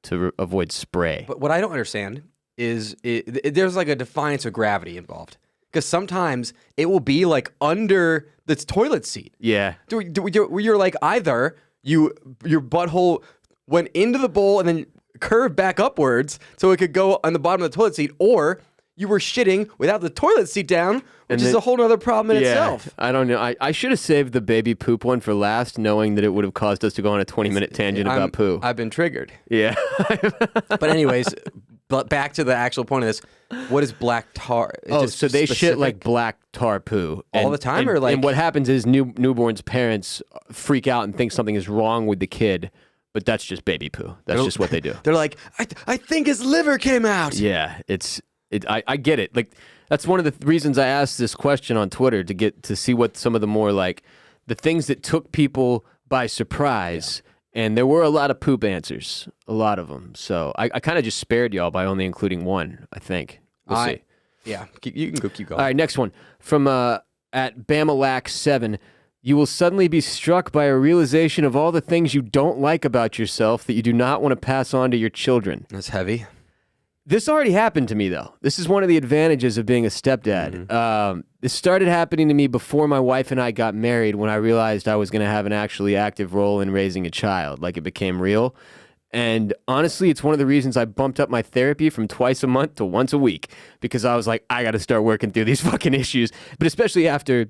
to avoid spray. But what I don't understand is there's like a defiance of gravity involved, because sometimes it will be like under the toilet seat. Yeah. You're like, either your butthole went into the bowl and then curved back upwards so it could go on the bottom of the toilet seat, or you were shitting without the toilet seat down, which is a whole other problem in itself. I don't know. I should have saved the baby poop one for last, knowing that it would have caused us to go on a 20-minute tangent about poo. I've been triggered. Yeah. But anyways, but back to the actual point of this. What is black tar? So they shit like black tar poo. All the time? And what happens is newborns' parents freak out and think something is wrong with the kid, but that's just baby poo. That's just what they do. They're like, I think his liver came out. Yeah, I get it. Like, that's one of the reasons I asked this question on Twitter, to see what some of the more like the things that took people by surprise. Yeah. And there were a lot of poop answers, a lot of them. So I kind of just spared y'all by only including one, I think. We'll see. Yeah, you can keep going. All right, next one from at Bamalac7. You will suddenly be struck by a realization of all the things you don't like about yourself that you do not want to pass on to your children. That's heavy. This already happened to me, though. This is one of the advantages of being a stepdad. Mm-hmm. This started happening to me before my wife and I got married, when I realized I was going to have an actually active role in raising a child. Like, it became real. And honestly, it's one of the reasons I bumped up my therapy from twice a month to once a week, because I was like, I got to start working through these fucking issues. But especially after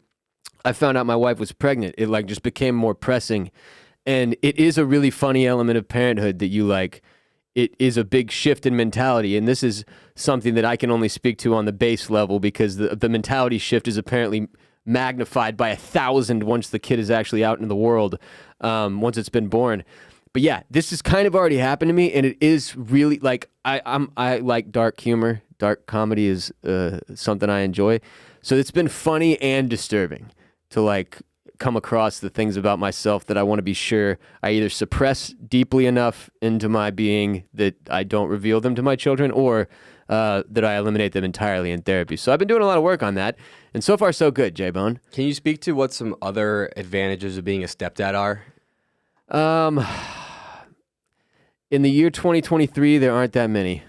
I found out my wife was pregnant, it like just became more pressing. And it is a really funny element of parenthood that you like. It is a big shift in mentality, and this is something that I can only speak to on the base level, because the mentality shift is apparently magnified by 1,000 once the kid is actually out in the world, once it's been born. But yeah, this has kind of already happened to me, and it is really like I like dark humor. Dark comedy is something I enjoy, so it's been funny and disturbing to like come across the things about myself that I want to be sure I either suppress deeply enough into my being that I don't reveal them to my children, or that I eliminate them entirely in therapy. So I've been doing a lot of work on that, and so far so good, J-Bone. Can you speak to what some other advantages of being a stepdad are? In the year 2023, there aren't that many.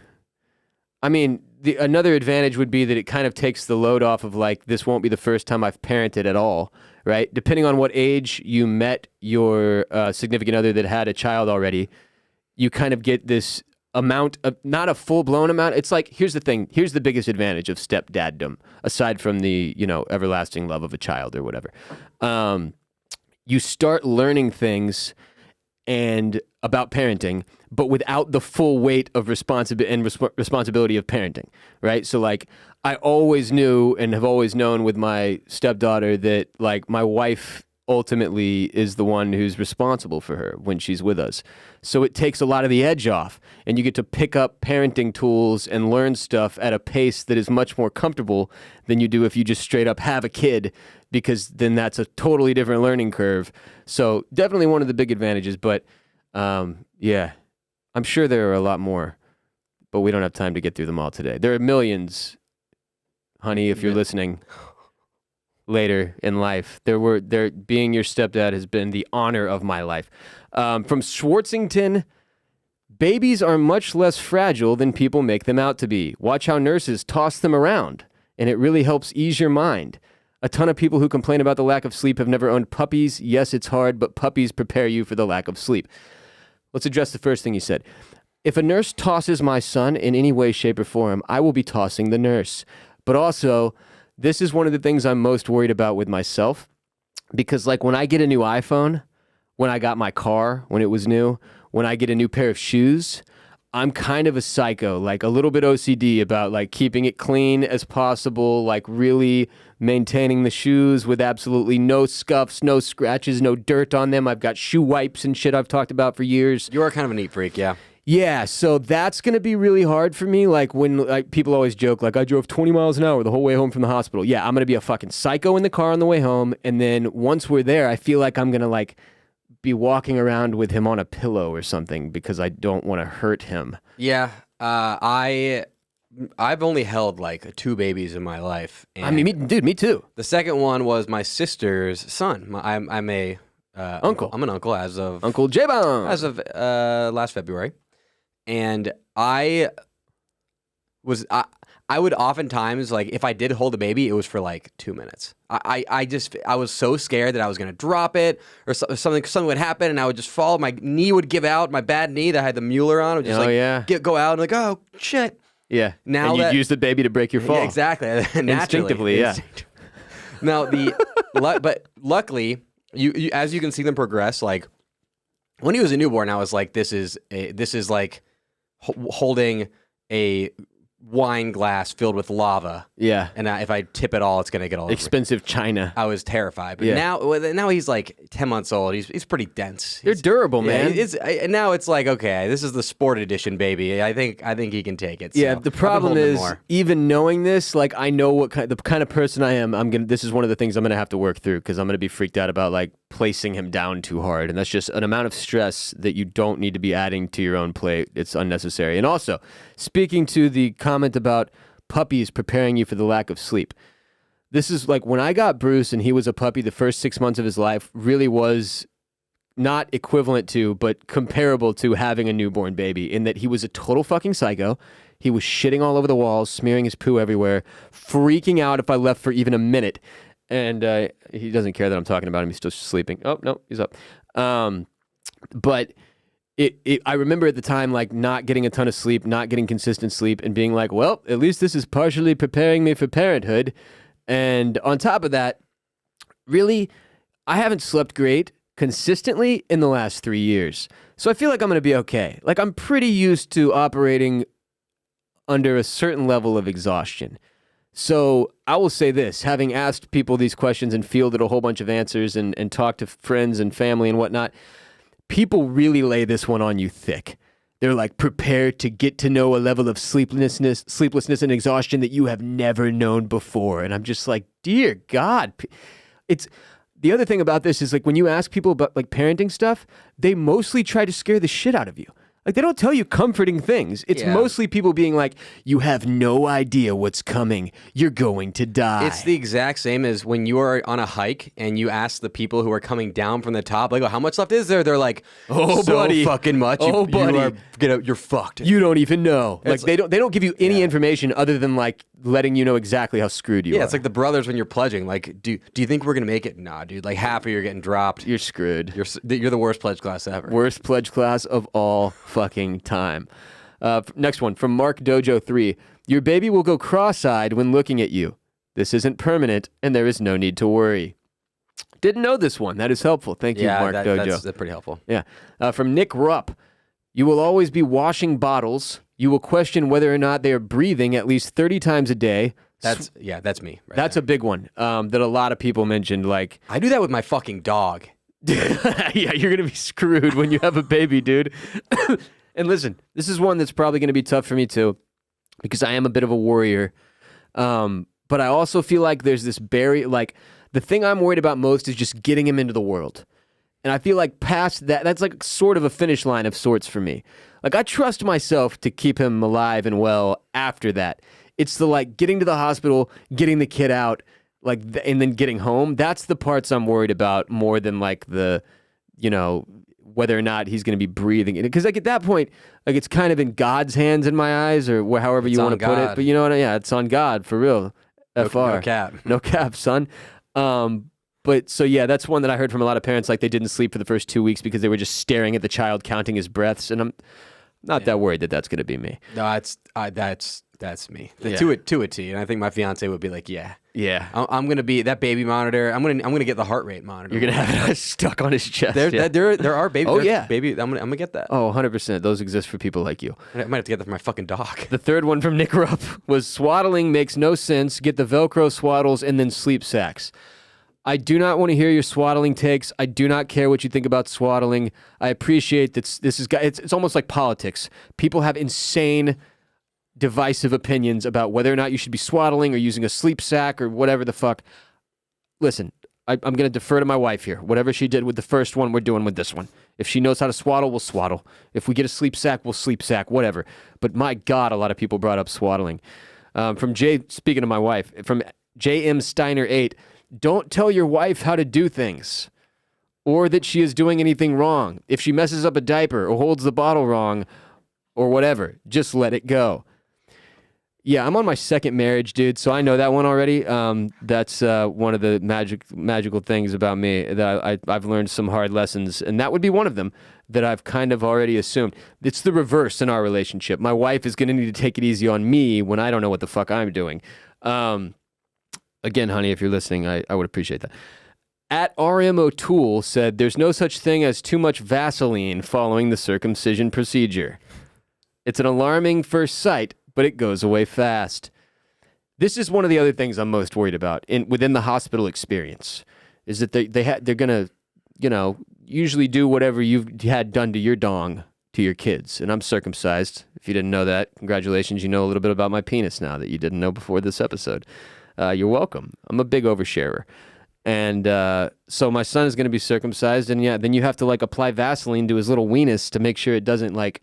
I mean, another advantage would be that it kind of takes the load off of like, this won't be the first time I've parented at all, right? Depending on what age you met your significant other that had a child already, you kind of get this amount of, not a full-blown amount. It's like, here's the thing. Here's the biggest advantage of stepdaddom, aside from the, everlasting love of a child or whatever. You start learning things and about parenting, but without the full weight of responsibility of parenting, right? So like, I always knew and have always known with my stepdaughter that like my wife ultimately is the one who's responsible for her when she's with us. So it takes a lot of the edge off, and you get to pick up parenting tools and learn stuff at a pace that is much more comfortable than you do if you just straight up have a kid, because then that's a totally different learning curve. So definitely one of the big advantages, but yeah, I'm sure there are a lot more, but we don't have time to get through them all today. There are millions, honey, if you're listening later in life. Being your stepdad has been the honor of my life. From Schwartzington, babies are much less fragile than people make them out to be. Watch how nurses toss them around, and it really helps ease your mind. A ton of people who complain about the lack of sleep have never owned puppies. Yes, it's hard, but puppies prepare you for the lack of sleep. Let's address the first thing you said. If a nurse tosses my son in any way, shape, or form, I will be tossing the nurse. But also, this is one of the things I'm most worried about with myself, because like when I get a new iPhone, when I got my car, when it was new, when I get a new pair of shoes, I'm kind of a psycho, like a little bit OCD about like keeping it clean as possible, like really maintaining the shoes with absolutely no scuffs, no scratches, no dirt on them. I've got shoe wipes and shit I've talked about for years. You are kind of a neat freak, yeah. Yeah, so that's going to be really hard for me. Like when people always joke, like I drove 20 miles an hour the whole way home from the hospital. Yeah, I'm going to be a fucking psycho in the car on the way home. And then once we're there, I feel like I'm going to like be walking around with him on a pillow or something because I don't want to hurt him. Yeah, I've only held like 2 babies in my life. And I mean, me too. The second one was my sister's son. I'm a uncle. I'm an uncle as of Uncle J-Bone. As of last February. And I would oftentimes, like, if I did hold a baby, it was for like 2 minutes. I was so scared that I was going to drop it or something would happen and I would just fall. My knee would give out, my bad knee that I had the Mueller on would just go out and like, oh, shit. Yeah. Now and you'd use the baby to break your fall. Yeah, exactly. Instinctively, yeah. Now, but luckily, you as you can see them progress, like, when he was a newborn, I was like, this is like holding a wine glass filled with lava. Yeah. And if I tip it all, it's going to get all expensive china. I was terrified. But now he's like 10 months old. He's pretty dense. They're durable, man. Now it's like, okay, this is the sport edition baby. I think he can take it. So yeah, the problem is even knowing this, like I know the kind of person I am, this is one of the things I'm going to have to work through because I'm going to be freaked out about like placing him down too hard. And that's just an amount of stress that you don't need to be adding to your own plate. It's unnecessary. And also, speaking to the comment about puppies preparing you for the lack of sleep. This is like when I got Bruce and he was a puppy, the first 6 months of his life really was not equivalent to, but comparable to having a newborn baby in that he was a total fucking psycho. He was shitting all over the walls, smearing his poo everywhere, freaking out if I left for even a minute. And he doesn't care that I'm talking about him. He's still sleeping. Oh, no, he's up. But I remember at the time, like, not getting a ton of sleep, not getting consistent sleep, and being like, well, at least this is partially preparing me for parenthood. And on top of that, really, I haven't slept great consistently in the last 3 years. So I feel like I'm going to be okay. Like, I'm pretty used to operating under a certain level of exhaustion. So I will say this, having asked people these questions and fielded a whole bunch of answers and talked to friends and family and whatnot, people really lay this one on you thick. They're like prepared to get to know a level of sleeplessness and exhaustion that you have never known before. And I'm just like, dear God. It's the other thing about this is like when you ask people about like parenting stuff, they mostly try to scare the shit out of you. Like they don't tell you comforting things. It's mostly people being like, you have no idea what's coming. You're going to die. It's the exact same as when you are on a hike and you ask the people who are coming down from the top, like, oh, how much left is there? They're like, oh, so buddy. fucking much. Buddy. You're fucked. You don't even know. Like they don't give you any information other than like letting you know exactly how screwed you are. Yeah, it's like the brothers when you're pledging. Like, do you think we're going to make it? Nah, dude. Like half of you are getting dropped. You're screwed. You're the worst pledge class ever. Worst pledge class of all fucking time. Next one from Mark Dojo 3. Your baby will go cross-eyed when looking at you. This isn't permanent, and there is no need to worry. Didn't know this one. That is helpful. Thank you, Mark Dojo. That's pretty helpful. Yeah. From Nick Rupp. You will always be washing bottles. You will question whether or not they are breathing at least 30 times a day. That's me. Right That's a big one that a lot of people mentioned. Like, I do that with my fucking dog. yeah, you're gonna be screwed when you have a baby, dude. And listen, this is one that's probably gonna be tough for me too, because I am a bit of a worrier. But I also feel like there's this barrier. Like, the thing I'm worried about most is just getting him into the world. And I feel like past that, that's like sort of a finish line of sorts for me. Like, I trust myself to keep him alive and well after that. It's the, like, getting to the hospital, getting the kid out, like, and then getting home. That's the parts I'm worried about more than, like, the, you know, whether or not he's going to be breathing. Because, like, at that point, like, it's kind of in God's hands in my eyes, or however you want to put it. But you know what? Yeah, it's on God, for real. FR. No cap. No cap, son. But so, yeah, that's one that I heard from a lot of parents, like, they didn't sleep for the first 2 weeks because they were just staring at the child counting his breaths. And I'm not that worried that that's going to be me. No, that's me. Yeah. To a T. And I think my fiance would be like, yeah. I'm gonna be that baby monitor. I'm gonna get the heart rate monitor. You're gonna have it stuck on his chest. There are baby. Oh, yeah. baby. I'm gonna get that. Oh, 100%. Those exist for people like you. I might have to get that for my fucking dog. The third one from Nick Rupp was swaddling makes no sense. Get the Velcro swaddles and then sleep sacks. I do not want to hear your swaddling takes. I do not care what you think about swaddling. I appreciate that this is it's almost like politics. People have insane divisive opinions about whether or not you should be swaddling or using a sleep sack or whatever the fuck. Listen, I'm going to defer to my wife here. Whatever she did with the first one, we're doing with this one. If she knows how to swaddle, we'll swaddle. If we get a sleep sack, we'll sleep sack, whatever. But my God, a lot of people brought up swaddling. From Jay, speaking of my wife, from JM Steiner 8, don't tell your wife how to do things or that she is doing anything wrong. If she messes up a diaper or holds the bottle wrong or whatever, just let it go. Yeah, I'm on my second marriage, dude, so I know that one already. That's one of the magical things about me, that I've learned some hard lessons, and that would be one of them that I've kind of already assumed. It's the reverse in our relationship. My wife is going to need to take it easy on me when I don't know what the fuck I'm doing. Again, honey, if you're listening, I would appreciate that. At RM O'Toole said, there's no such thing as too much Vaseline following the circumcision procedure. It's an alarming first sight, but it goes away fast. This is one of the other things I'm most worried about within the hospital experience, is that they're gonna, you know, usually do whatever you've had done to your dong to your kids. And I'm circumcised. If you didn't know that, congratulations, you know a little bit about my penis now that you didn't know before this episode. You're welcome. I'm a big oversharer. And so my son is going to be circumcised, and yeah, then you have to like apply Vaseline to his little weenus to make sure it doesn't like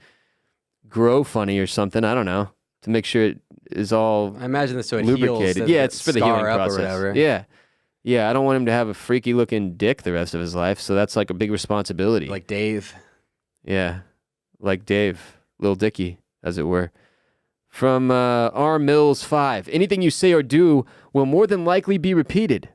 grow funny or something. I don't know. To make sure it is all I imagine this so it lubricated. heals. Yeah, it's for the healing process. Or whatever. Yeah. I don't want him to have a freaky looking dick the rest of his life, so that's like a big responsibility. Like Dave. Yeah, like Dave, Lil Dicky, as it were. From R Mills 5, anything you say or do will more than likely be repeated.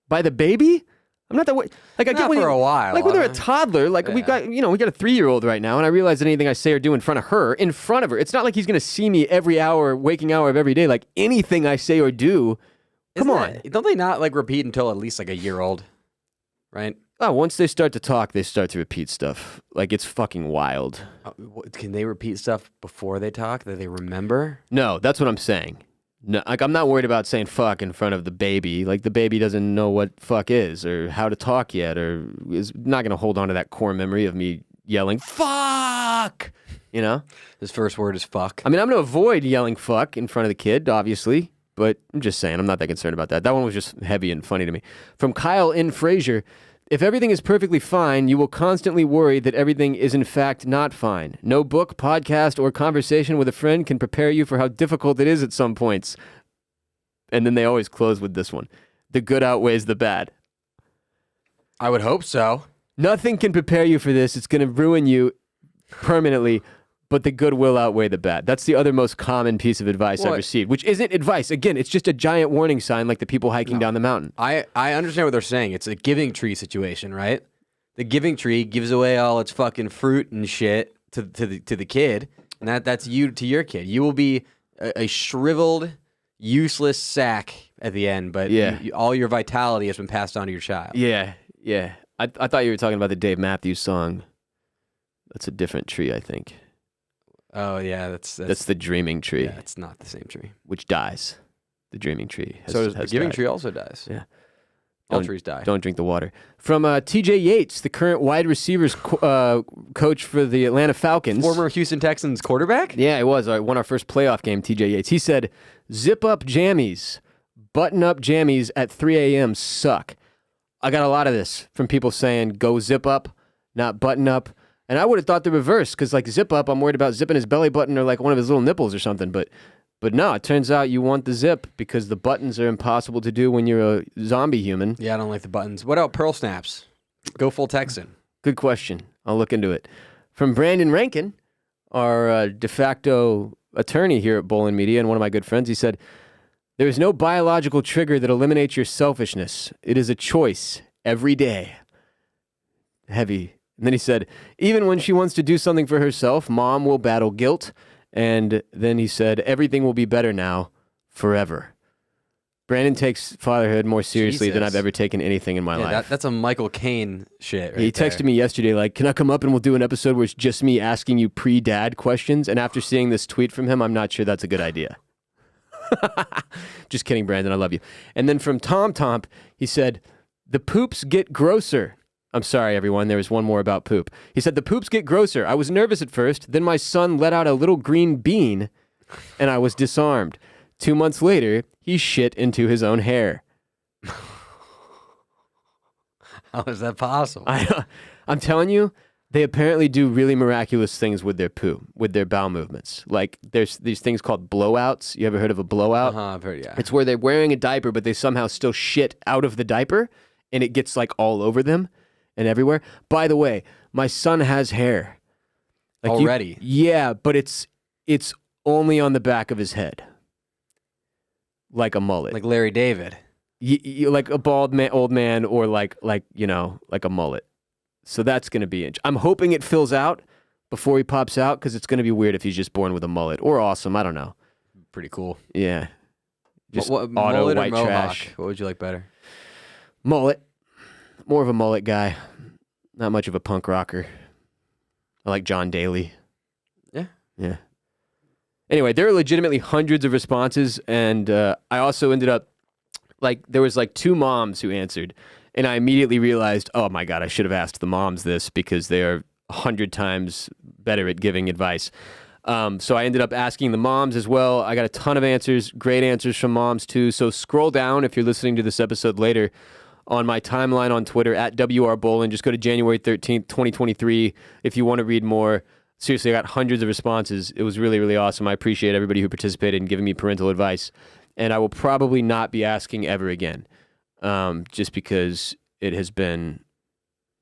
By the baby? I'm not that way. Like I Not get when for a while. Like when they're a toddler, like we got a 3-year-old right now, and I realize that anything I say or do in front of her, it's not like he's gonna see me every waking hour of every day. Like anything I say or do, come on. Don't they not like repeat until at least like a year old? Right? Oh, once they start to talk, they start to repeat stuff. Like it's fucking wild. Can they repeat stuff before they talk that they remember? No, that's what I'm saying. No, like I'm not worried about saying fuck in front of the baby. Like the baby doesn't know what fuck is or how to talk yet, or is not going to hold on to that core memory of me yelling fuck. You know, His first word is fuck. I mean, I'm going to avoid yelling fuck in front of the kid, obviously, but I'm just saying I'm not that concerned about that. That one was just heavy and funny to me. From Kyle N. Frazier. If everything is perfectly fine, you will constantly worry that everything is in fact not fine. No book, podcast, or conversation with a friend can prepare you for how difficult it is at some points. And then they always close with this one. The good outweighs the bad. I would hope so. Nothing can prepare you for this. It's going to ruin you permanently, but the good will outweigh the bad. That's the other most common piece of advice I've received, which isn't advice. Again, it's just a giant warning sign like the people hiking down the mountain. I understand what they're saying. It's a giving tree situation, right? The giving tree gives away all its fucking fruit and shit to the kid, and that's you to your kid. You will be a shriveled, useless sack at the end, but all your vitality has been passed on to your child. Yeah. I thought you were talking about the Dave Matthews song. That's a different tree, I think. Oh yeah, That's the dreaming tree, yeah, it's not the same tree. which dies. The dreaming tree. So the giving died. tree also dies. Yeah. All Don't- trees die. Don't drink the water. From TJ Yates, the current wide receivers coach for the Atlanta Falcons. Former Houston Texans quarterback? Yeah, he was. I won our first playoff game, TJ Yates. He said, zip up jammies, button up jammies at 3 a.m. suck. I got a lot of this from people saying, go zip up, not button up. And I would have thought the reverse, because like zip up, I'm worried about zipping his belly button or like one of his little nipples or something. But no, it turns out you want the zip because the buttons are impossible to do when you're a zombie human. Yeah, I don't like the buttons. What about pearl snaps? Go full Texan. Good question. I'll look into it. From Brandon Rankin, our de facto attorney here at Bolen Media and one of my good friends, he said, there is no biological trigger that eliminates your selfishness. It is a choice every day. Heavy. And then he said, even when she wants to do something for herself, mom will battle guilt. And then he said, everything will be better now, forever. Brandon takes fatherhood more seriously than Jesus. I've ever taken anything in my life. That's a Michael Caine shit right He texted me yesterday, like, can I come up and we'll do an episode where it's just me asking you pre-dad questions? And after seeing this tweet from him, I'm not sure that's a good idea. Just kidding, Brandon. I love you. And then from Tom Tomp, he said, the poops get grosser. I'm sorry, everyone. There was one more about poop. He said, the poops get grosser. I was nervous at first. Then my son let out a little green bean, and I was disarmed. 2 months later, he shit into his own hair. How is that possible? I'm telling you, they apparently do really miraculous things with their poo, with their bowel movements. Like, there's these things called blowouts. You ever heard of a blowout? I've heard, yeah. It's where they're wearing a diaper, but they somehow still shit out of the diaper, and it gets, like, all over them and everywhere. By the way, my son has hair. Like Already? Yeah, but it's only on the back of his head. Like a mullet. Like Larry David. Like a bald man, old man, or like a mullet. So that's going to be I'm hoping it fills out before he pops out, because it's going to be weird if he's just born with a mullet. Or awesome, I don't know. Pretty cool. Yeah. Just what, auto mullet white or mohawk? trash. What would you like better? Mullet. More of a mullet guy. Not much of a punk rocker. I like John Daly. Yeah. Yeah. Anyway, there are legitimately hundreds of responses, and I also ended up, like, there was like 2 moms who answered, and I immediately realized, oh my God, I should have asked the moms this, because they are 100 times better at giving advice. So I ended up asking the moms as well. I got a ton of answers, great answers from moms too. So scroll down if you're listening to this episode later on my timeline on Twitter at WRBolen. Just go to January 13th, 2023 if you want to read more. Seriously, I got hundreds of responses. It was really, really awesome. I appreciate everybody who participated in giving me parental advice. And I will probably not be asking ever again, just because it has been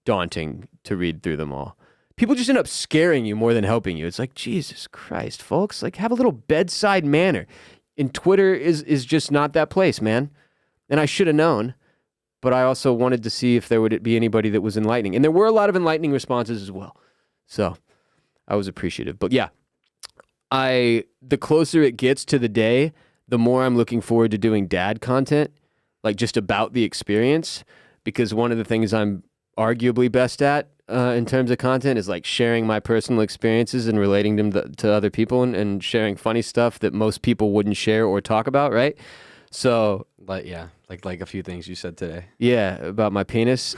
daunting to read through them all. People just end up scaring you more than helping you. It's like, Jesus Christ, folks. Like, have a little bedside manner. And Twitter is just not that place, man. And I should have known. But I also wanted to see if there would be anybody that was enlightening. And there were a lot of enlightening responses as well. So I was appreciative. But yeah, the closer it gets to the day, the more I'm looking forward to doing dad content, like just about the experience. Because one of the things I'm arguably best at in terms of content is like sharing my personal experiences and relating them to other people, and sharing funny stuff that most people wouldn't share or talk about, right? So, But yeah, like a few things you said today. yeah, about my penis.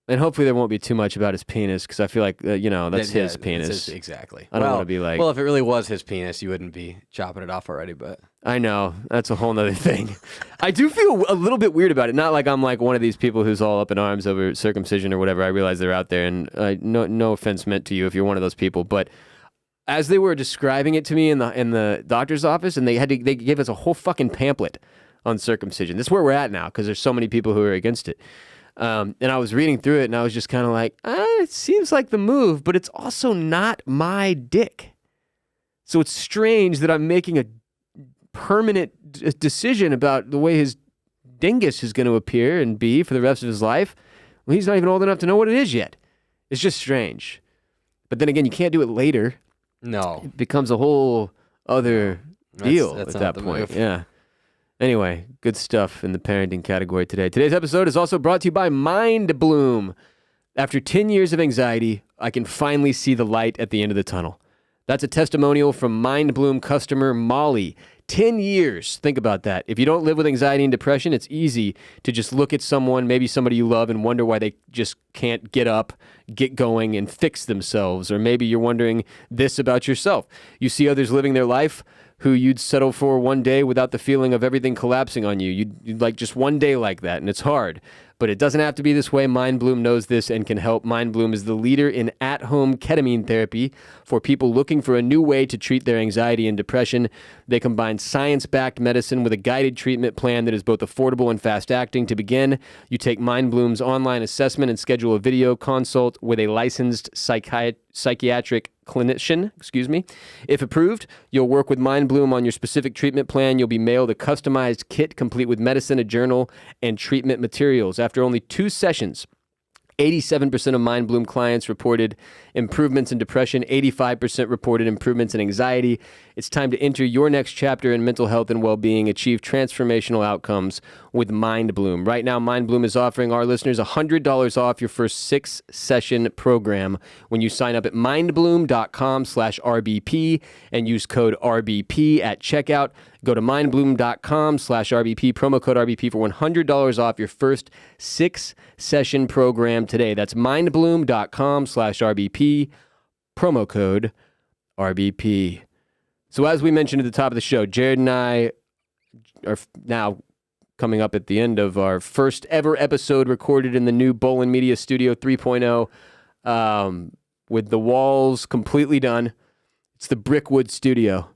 And hopefully there won't be too much about his penis, because I feel like, that's his penis. Exactly. I don't want to be like... Well, if it really was his penis, you wouldn't be chopping it off already, but... I know. That's a whole nother thing. I do feel a little bit weird about it. Not like I'm like one of these people who's all up in arms over circumcision or whatever. I realize they're out there, and no offense meant to you if you're one of those people. But as they were describing it to me in the doctor's office, and they gave us a whole fucking pamphlet on circumcision. This is where we're at now, because there's so many people who are against it. And I was reading through it, and I was just kind of like, it seems like the move, but it's also not my dick. So it's strange that I'm making a permanent decision about the way his dingus is going to appear and be for the rest of his life. Well, he's not even old enough to know what it is yet. It's just strange. But then again, you can't do it later. No. It becomes a whole other deal that's at not that the point. move. Yeah. Anyway, good stuff in the parenting category today. Today's episode is also brought to you by Mindbloom. After 10 years of anxiety, I can finally see the light at the end of the tunnel. That's a testimonial from Mindbloom customer Molly. 10 years. Think about that. If you don't live with anxiety and depression, it's easy to just look at someone, maybe somebody you love, and wonder why they just can't get up, get going, and fix themselves. Or maybe you're wondering this about yourself. You see others living their life who you'd settle for one day without the feeling of everything collapsing on you. You'd like just one day like that, and it's hard. But it doesn't have to be this way. Mindbloom knows this and can help. Mindbloom is the leader in at-home ketamine therapy for people looking for a new way to treat their anxiety and depression. They combine science-backed medicine with a guided treatment plan that is both affordable and fast-acting. To begin, you take Mindbloom's online assessment and schedule a video consult with a licensed psychiatric clinician, If approved, you'll work with Mindbloom on your specific treatment plan. You'll be mailed a customized kit complete with medicine, a journal, and treatment materials. After only 2 sessions, 87% of Mindbloom clients reported improvements in depression, 85% reported improvements in anxiety. It's time to enter your next chapter in mental health and well-being. Achieve transformational outcomes with Mindbloom. Right now, Mindbloom is offering our listeners $100 off your first 6-session program when you sign up at mindbloom.com/RBP and use code RBP at checkout. Go to mindbloom.com/RBP, promo code RBP for $100 off your first 6-session program today. That's mindbloom.com/RBP, promo code RBP. So as we mentioned at the top of the show, Jared and I are now coming up at the end of our first ever episode recorded in the new Bolen Media Studio 3.0 with the walls completely done. It's the Brickwood Studio.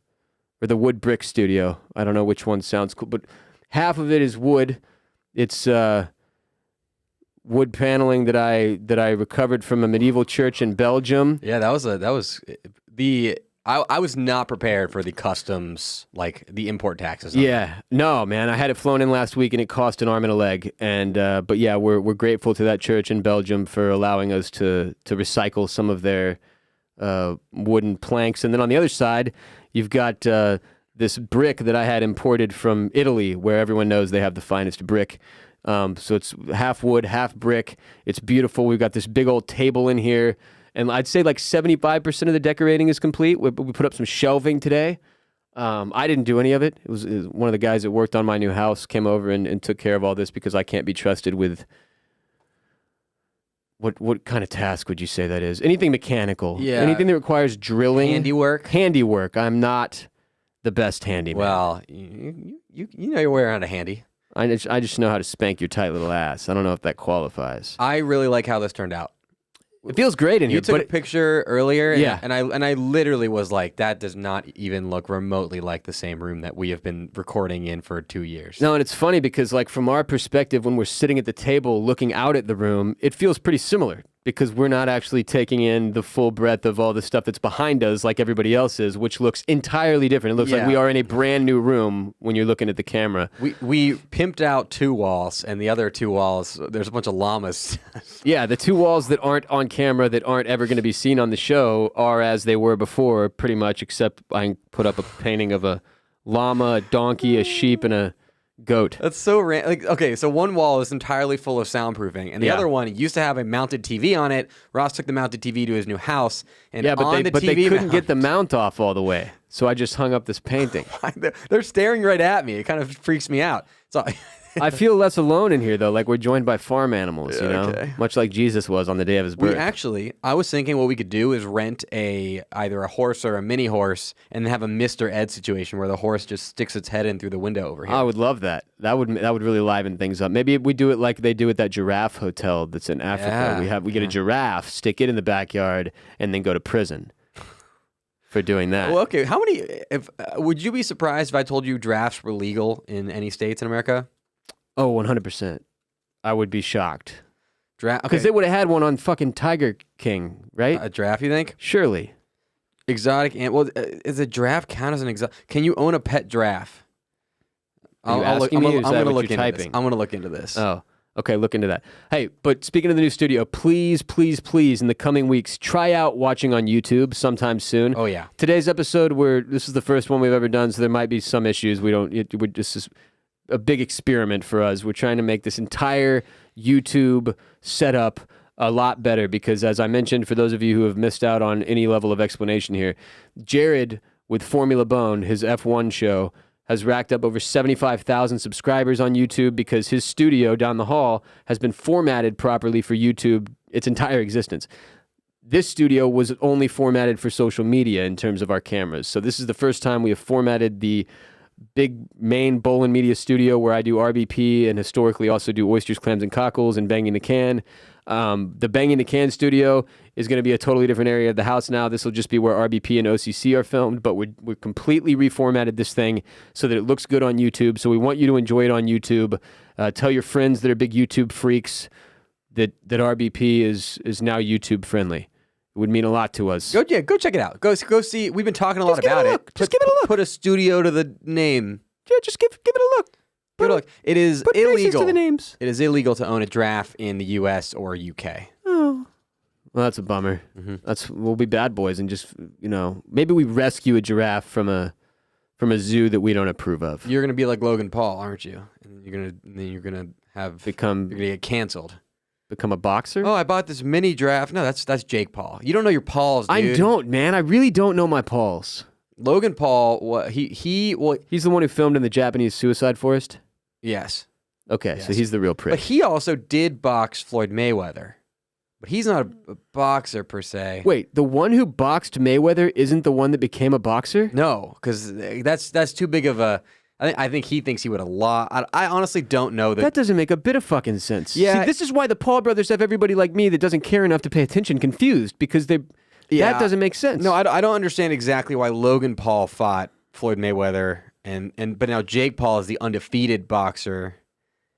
Or the wood brick studio. I don't know which one sounds cool, but half of it is wood. It's wood paneling that I recovered from a medieval church in Belgium. Yeah, I was not prepared for the customs, like the import taxes. Yeah, no, man. I had it flown in last week and it cost an arm and a leg. And but yeah, we're grateful to that church in Belgium for allowing us to recycle some of their wooden planks. And then on the other side, you've got this brick that I had imported from Italy, where everyone knows they have the finest brick. So it's half wood, half brick. It's beautiful. We've got this big old table in here. And I'd say like 75% of the decorating is complete. We put up some shelving today. I didn't do any of it. It was one of the guys that worked on my new house came over and took care of all this because I can't be trusted with... What kind of task would you say that is? Anything mechanical. Yeah. Anything that requires drilling. Handiwork. I'm not the best handyman. Well, you know your way around a handy. I just know how to spank your tight little ass. I don't know if that qualifies. I really like how this turned out. It feels great in here. You took a picture earlier, yeah, and I literally was like, that does not even look remotely like the same room that we have been recording in for 2 years. No, and it's funny because like from our perspective, when we're sitting at the table looking out at the room, it feels pretty similar because we're not actually taking in the full breadth of all the stuff that's behind us like everybody else is, which looks entirely different. It looks like we are in a brand new room when you're looking at the camera. We pimped out 2 walls, and the other 2 walls, there's a bunch of llamas. Yeah, the 2 walls that aren't on camera, that aren't ever going to be seen on the show, are as they were before, pretty much, except I put up a painting of a llama, a donkey, a sheep, and a goat. That's so okay, so one wall is entirely full of soundproofing, and the other one used to have a mounted TV on it. Ross took the mounted TV to his new house, and but they couldn't get the mount off all the way, so I just hung up this painting. They're staring right at me. It kind of freaks me out. So I feel less alone in here, though, like we're joined by farm animals, you know? Okay. Much like Jesus was on the day of his birth. I was thinking what we could do is rent either a horse or a mini horse and have a Mr. Ed situation where the horse just sticks its head in through the window over here. I would love that. That would really liven things up. Maybe we do it like they do at that giraffe hotel that's in Africa. Yeah. We get a giraffe, stick it in the backyard, and then go to prison for doing that. Well, okay. Would you be surprised if I told you giraffes were legal in any states in America? Oh, 100%. I would be shocked. Because they would have had one on fucking Tiger King, right? A giraffe, you think? Surely. Exotic well, is a giraffe count as an exotic? Can you own a pet giraffe? I'm going to look into this. I'm going to look into this. Oh, okay. Look into that. Hey, but speaking of the new studio, please, please, please, in the coming weeks, try out watching on YouTube sometime soon. Oh, yeah. Today's episode, this is the first one we've ever done, so there might be some issues. This is a big experiment for us. We're trying to make this entire YouTube setup a lot better because, as I mentioned, for those of you who have missed out on any level of explanation here, Jared with Formula Bone, his F1 show, has racked up over 75,000 subscribers on YouTube because his studio down the hall has been formatted properly for YouTube its entire existence. This studio was only formatted for social media in terms of our cameras. So this is the first time we have formatted the big main Bolen Media studio where I do RBP and historically also do Oysters, Clams, and Cockles and Banging the Can. The Banging the Can studio is going to be a totally different area of the house now. This will just be where RBP and OCC are filmed, but we're completely reformatted this thing so that it looks good on YouTube. So we want you to enjoy it on YouTube. Tell your friends that are big YouTube freaks that RBP is now YouTube friendly. It would mean a lot to us. Go check it out. Go see. We've been talking a lot about it. Just give it a look. Put a studio to the name. Yeah, just give it a look. Give it a look. It is Put faces illegal. to the names. It is illegal to own a giraffe in the U.S. or UK. Oh. Well, that's a bummer. We'll be bad boys and just, maybe we rescue a giraffe from a zoo that we don't approve of. You're gonna be like Logan Paul, aren't you? And you're gonna get canceled. Become a boxer? Oh, I bought this mini giraffe. No, that's Jake Paul. You don't know your Pauls, dude. I don't, man. I really don't know my Pauls. Logan Paul, he's the one who filmed in the Japanese suicide forest? Yes. Okay, Yes. so he's the real prick. But he also did box Floyd Mayweather. But he's not a boxer per se. Wait, the one who boxed Mayweather isn't the one that became a boxer? No, because that's too big of a. I think he thinks he would have lost. I honestly don't know That doesn't make a bit of fucking sense. Yeah. See, this is why the Paul brothers have everybody like me that doesn't care enough to pay attention confused because that doesn't make sense. No, I don't understand exactly why Logan Paul fought Floyd Mayweather, but now Jake Paul is the undefeated boxer.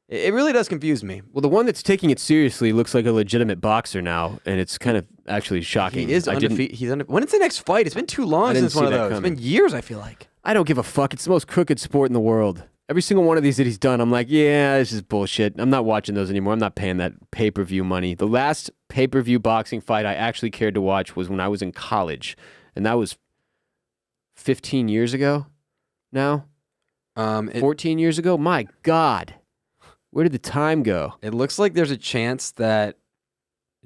It really does confuse me. Well, the one that's taking it seriously looks like a legitimate boxer now, and it's kind of actually shocking. He is undefeated. When's the next fight? It's been too long since one of those. It's been years, I feel like. I don't give a fuck. It's the most crooked sport in the world. Every single one of these that he's done, I'm like, yeah, this is bullshit. I'm not watching those anymore. I'm not paying that pay-per-view money. The last pay-per-view boxing fight I actually cared to watch was when I was in college, and that was 15 years ago now. 14 years ago? My God. Where did the time go? It looks like there's a chance that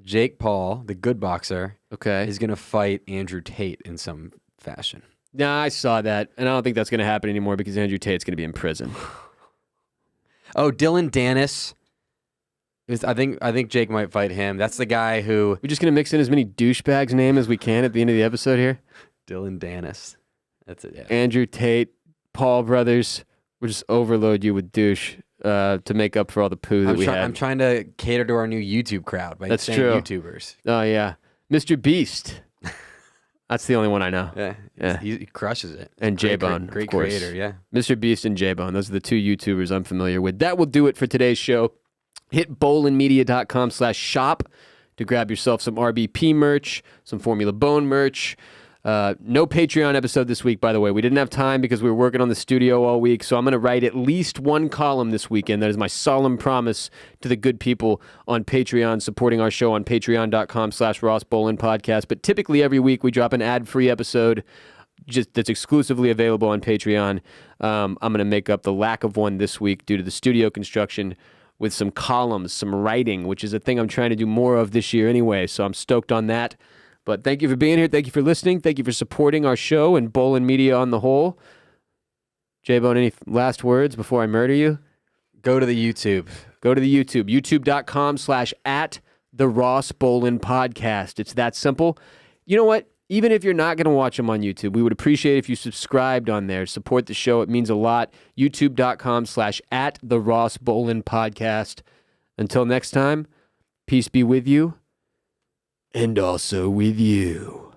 Jake Paul, the good boxer, is going to fight Andrew Tate in some fashion. Nah, I saw that, and I don't think that's going to happen anymore because Andrew Tate's going to be in prison. Oh, Dylan Dennis. I think Jake might fight him. That's the guy who... We're just going to mix in as many douchebags' names as we can at the end of the episode here. Dylan Dennis. That's it, yeah. Andrew Tate, Paul brothers. We'll just overload you with douche to make up for all the poo that we had. I'm trying to cater to our new YouTube crowd by saying YouTubers. Oh, yeah. Mr. Beast. That's the only one I know. Yeah. He crushes it. And J-Bone, great of course. creator, yeah. Mr. Beast and J-Bone. Those are the two YouTubers I'm familiar with. That will do it for today's show. Hit bolenmedia.com/shop to grab yourself some RBP merch, some Formula Bone merch. No Patreon episode this week, by the way. We didn't have time because we were working on the studio all week, so I'm going to write at least one column this weekend. That is my solemn promise to the good people on Patreon, supporting our show on patreon.com/Ross Bolen Podcast. But typically every week we drop an ad-free episode that's exclusively available on Patreon. I'm going to make up the lack of one this week due to the studio construction with some columns, some writing, which is a thing I'm trying to do more of this year anyway, so I'm stoked on that. But thank you for being here. Thank you for listening. Thank you for supporting our show and Bolen Media on the whole. J-Bone, any last words before I murder you? Go to the YouTube. Go to the YouTube. YouTube.com/@the-Ross-Bolen-Podcast. It's that simple. You know what? Even if you're not going to watch them on YouTube, we would appreciate if you subscribed on there. Support the show. It means a lot. YouTube.com/@the-Ross-Bolen-Podcast. Until next time, peace be with you. And also with you.